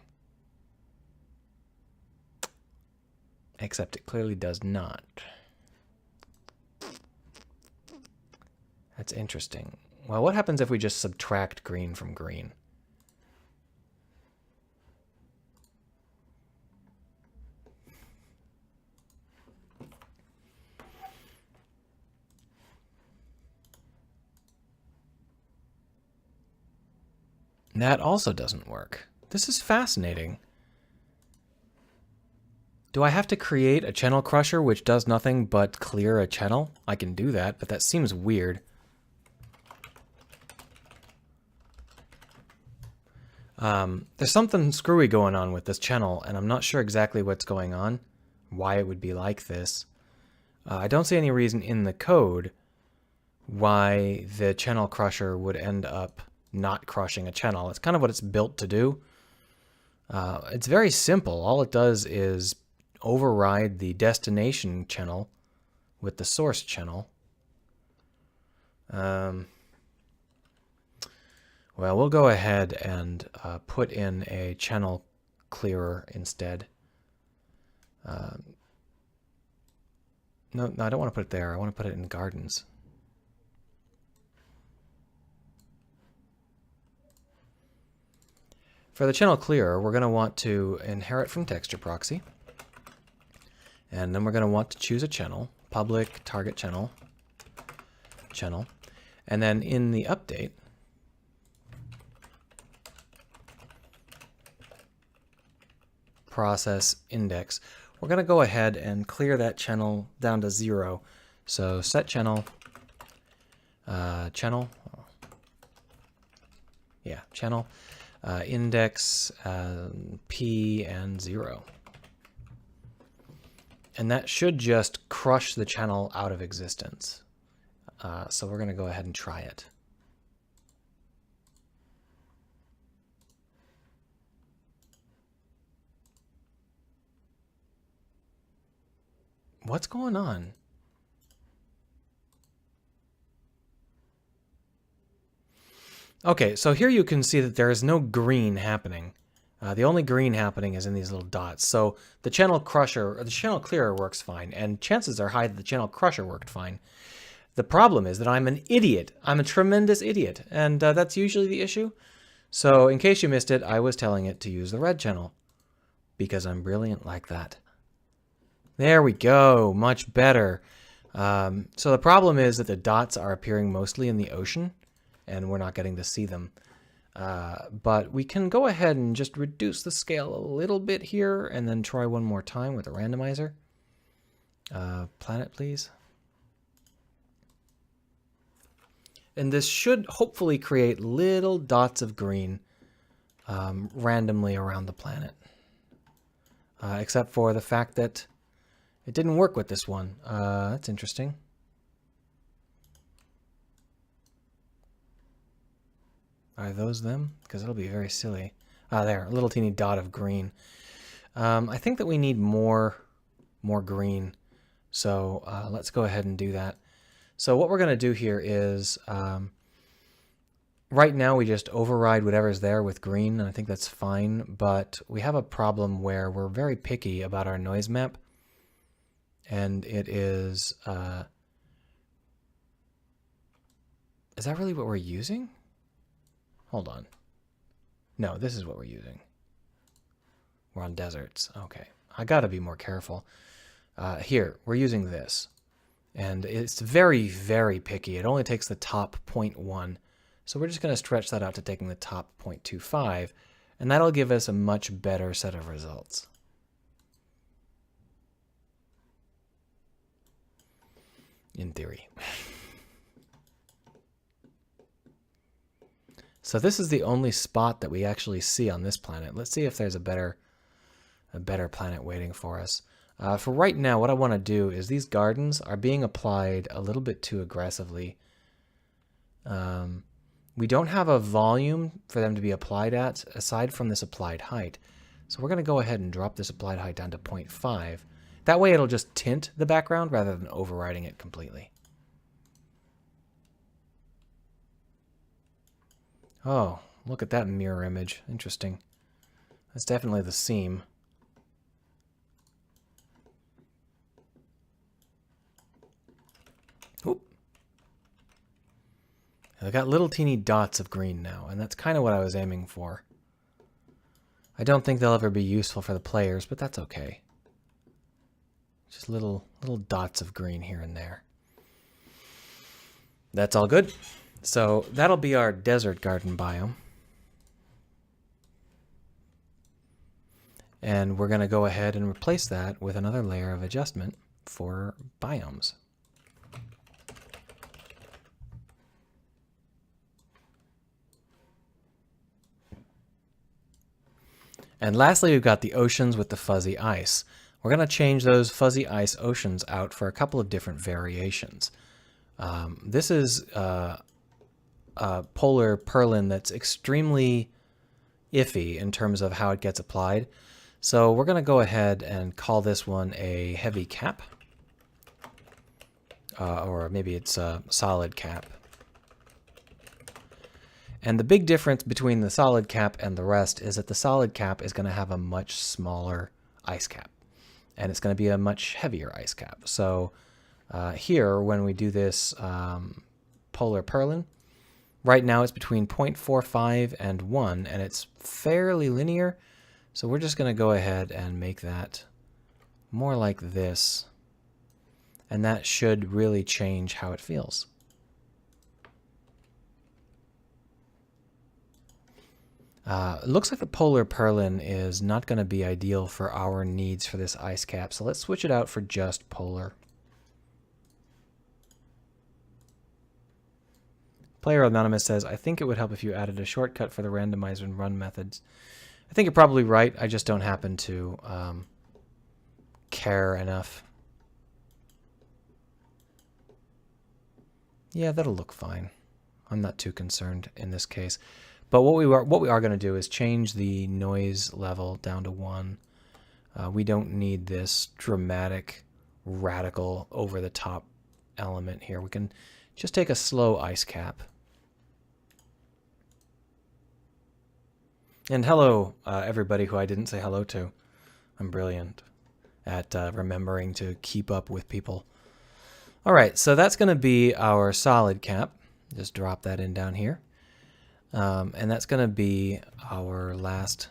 Except it clearly does not. That's interesting. Well, what happens if we just subtract green from green? That also doesn't work. This is fascinating. Do I have to create a channel crusher which does nothing but clear a channel? I can do that, but that seems weird. There's something screwy going on with this channel, and I'm not sure exactly what's going on, why it would be like this. I don't see any reason in the code why the channel crusher would end up not crushing a channel. It's kind of what it's built to do. It's very simple. All it does is override the destination channel with the source channel. Well, we'll go ahead and put in a channel clearer instead. No, I don't want to put it there. I want to put it in gardens. For the channel clearer, we're going to want to inherit from texture proxy. And then we're going to want to choose a channel, public target channel, and then in the update, process index, we're going to go ahead and clear that channel down to 0. So set channel, channel, index p and 0. And that should just crush the channel out of existence. So we're going to go ahead and try it. What's going on? Okay, so here you can see that there is no green happening. The only green happening is in these little dots. So the channel crusher, or the channel clearer works fine, and chances are high that the channel crusher worked fine. The problem is that I'm an idiot. I'm a tremendous idiot, and that's usually the issue. So in case you missed it, I was telling it to use the red channel, because I'm brilliant like that. There we go, much better. So the problem is that the dots are appearing mostly in the ocean, and we're not getting to see them. But we can go ahead and just reduce the scale a little bit here, and then try one more time with a randomizer. Planet, please. And this should hopefully create little dots of green randomly around the planet. Except for the fact that it didn't work with this one. That's interesting. Are those them? Because it'll be very silly. There, a little teeny dot of green. I think that we need more green. So let's go ahead and do that. So what we're going to do here is, right now we just override whatever's there with green, and I think that's fine. But we have a problem where we're very picky about our noise map. And it is that really what we're using? Hold on. No, this is what we're using. We're on deserts. Okay. I gotta be more careful. Here, we're using this. And it's very, very picky. It only takes the top 0.1. So we're just going to stretch that out to taking the top 0.25. And that'll give us a much better set of results. In theory. So this is the only spot that we actually see on this planet. Let's see if there's a better planet waiting for us. For right now, what I want to do is these gardens are being applied a little bit too aggressively. We don't have a volume for them to be applied at aside from this applied height. So we're going to go ahead and drop this applied height down to 0.5. That way it'll just tint the background rather than overriding it completely. Oh, look at that mirror image. Interesting. That's definitely the seam. Oop. I got little teeny dots of green now, and that's kind of what I was aiming for. I don't think they'll ever be useful for the players, but that's okay. Just little dots of green here and there. That's all good. So that'll be our desert garden biome. And we're going to go ahead and replace that with another layer of adjustment for biomes. And lastly, we've got the oceans with the fuzzy ice. We're going to change those fuzzy ice oceans out for a couple of different variations. This is polar purlin that's extremely iffy in terms of how it gets applied. So we're going to go ahead and call this one a heavy cap. Or maybe it's a solid cap. And the big difference between the solid cap and the rest is that the solid cap is going to have a much smaller ice cap. And it's going to be a much heavier ice cap. So here, when we do this polar purlin, right now it's between 0.45 and 1, and it's fairly linear. So we're just going to go ahead and make that more like this. And that should really change how it feels. It looks like the polar purlin is not going to be ideal for our needs for this ice cap, so let's switch it out for just polar. Player Anonymous says, I think it would help if you added a shortcut for the randomizer and run methods. I think you're probably right. I just don't happen to care enough. Yeah, that'll look fine. I'm not too concerned in this case. But what we are going to do is change the noise level down to 1. We don't need this dramatic, radical, over-the-top element here. We can just take a slow ice cap. And hello, everybody who I didn't say hello to. I'm brilliant at remembering to keep up with people. All right, so that's going to be our solid cap. Just drop that in down here. And that's going to be our last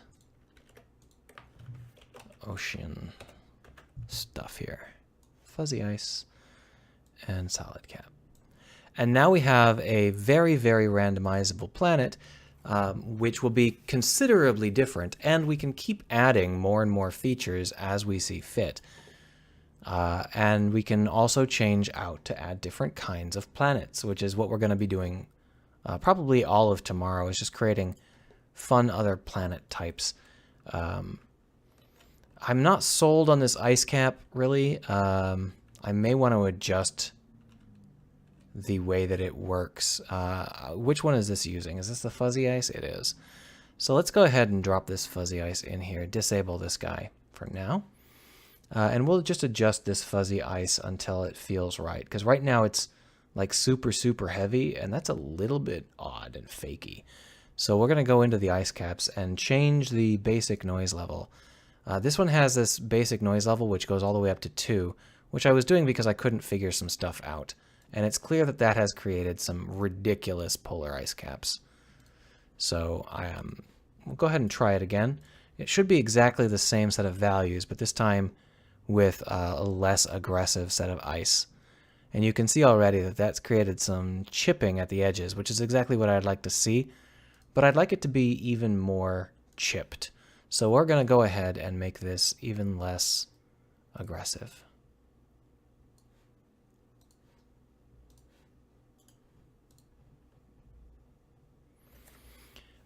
ocean stuff here. Fuzzy ice and solid cap. And now we have a very, very randomizable planet, which will be considerably different, and we can keep adding more and more features as we see fit. And we can also change out to add different kinds of planets, which is what we're going to be doing probably all of tomorrow, is just creating fun other planet types. I'm not sold on this ice cap, really. I may want to adjust the way that it works. Which one is this using? Is this the fuzzy ice? It is. So let's go ahead and drop this fuzzy ice in here. Disable this guy for now. And we'll just adjust this fuzzy ice until it feels right. Because right now it's like super, super heavy, and that's a little bit odd and fakey. So we're going to go into the ice caps and change the basic noise level. This one has this basic noise level, which goes all the way up to 2, which I was doing because I couldn't figure some stuff out. And it's clear that that has created some ridiculous polar ice caps. So we'll go ahead and try it again. It should be exactly the same set of values, but this time with a less aggressive set of ice. And you can see already that that's created some chipping at the edges, which is exactly what I'd like to see. But I'd like it to be even more chipped. So we're going to go ahead and make this even less aggressive.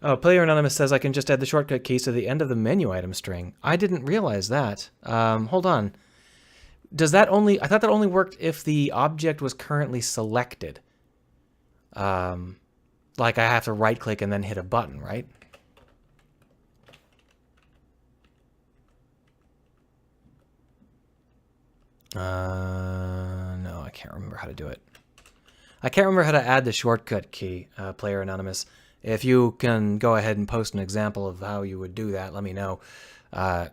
Oh, Player Anonymous says I can just add the shortcut keys to the end of the menu item string. I didn't realize that. Hold on. Does that only... I thought that only worked if the object was currently selected. Like I have to right-click and then hit a button, right? No, I can't remember how to do it. I can't remember how to add the shortcut key, Player Anonymous. If you can go ahead and post an example of how you would do that, let me know. I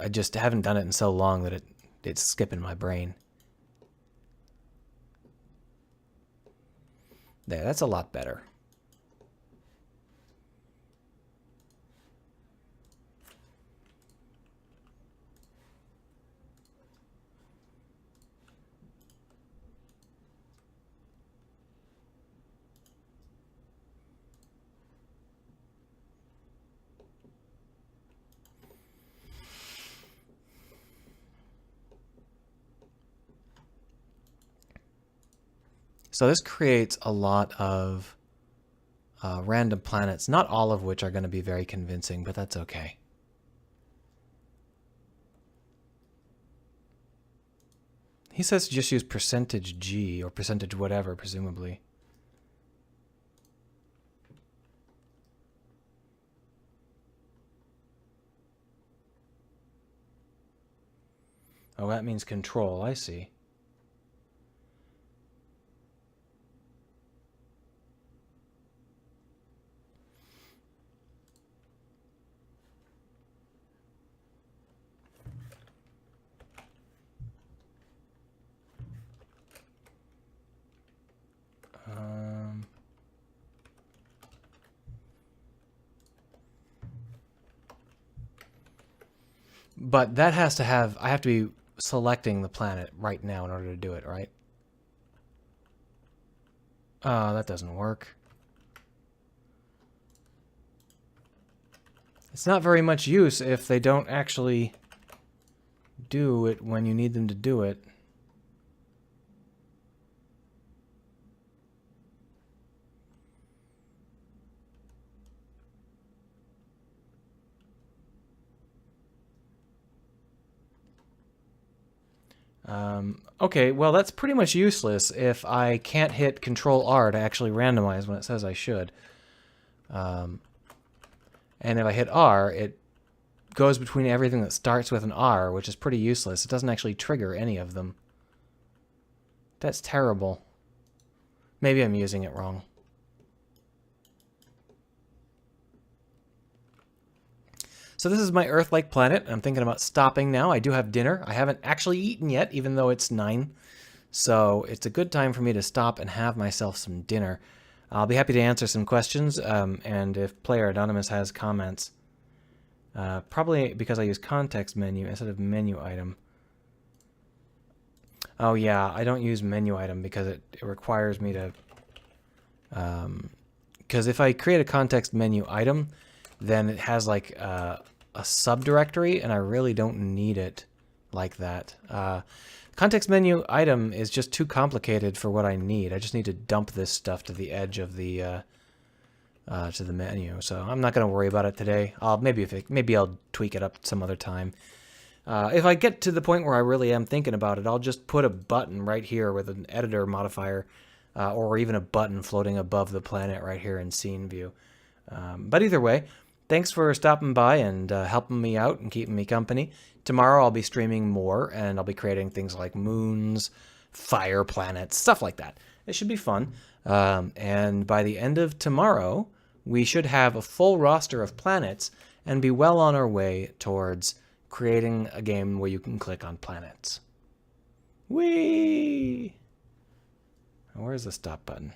just haven't done it in so long that it's skipping my brain. There, that's a lot better. So this creates a lot of random planets, not all of which are going to be very convincing, but that's okay. He says just use percentage %G or percentage whatever, presumably. Oh, that means control, I see. But that has to have, I have to be selecting the planet right now in order to do it, right? That doesn't work. It's not very much use if they don't actually do it when you need them to do it. Okay, well that's pretty much useless if I can't hit Control R to actually randomize when it says I should. And if I hit R, it goes between everything that starts with an R, which is pretty useless. It doesn't actually trigger any of them. That's terrible. Maybe I'm using it wrong. So this is my Earth-like planet. I'm thinking about stopping now. I do have dinner. I haven't actually eaten yet, even though it's 9. So it's a good time for me to stop and have myself some dinner. I'll be happy to answer some questions, and if Player Anonymous has comments. Probably because I use context menu instead of menu item. Oh yeah, I don't use menu item because it requires me to... Because if I create a context menu item, then it has like a subdirectory, and I really don't need it like that. Context menu item is just too complicated for what I need. I just need to dump this stuff to the edge of the to the menu. So I'm not going to worry about it today. Maybe I'll tweak it up some other time. If I get to the point where I really am thinking about it, I'll just put a button right here with an editor modifier, or even a button floating above the planet right here in scene view. But either way, thanks for stopping by and helping me out and keeping me company. Tomorrow I'll be streaming more, and I'll be creating things like moons, fire planets, stuff like that. It should be fun. And by the end of tomorrow, we should have a full roster of planets and be well on our way towards creating a game where you can click on planets. Whee! Where's the stop button?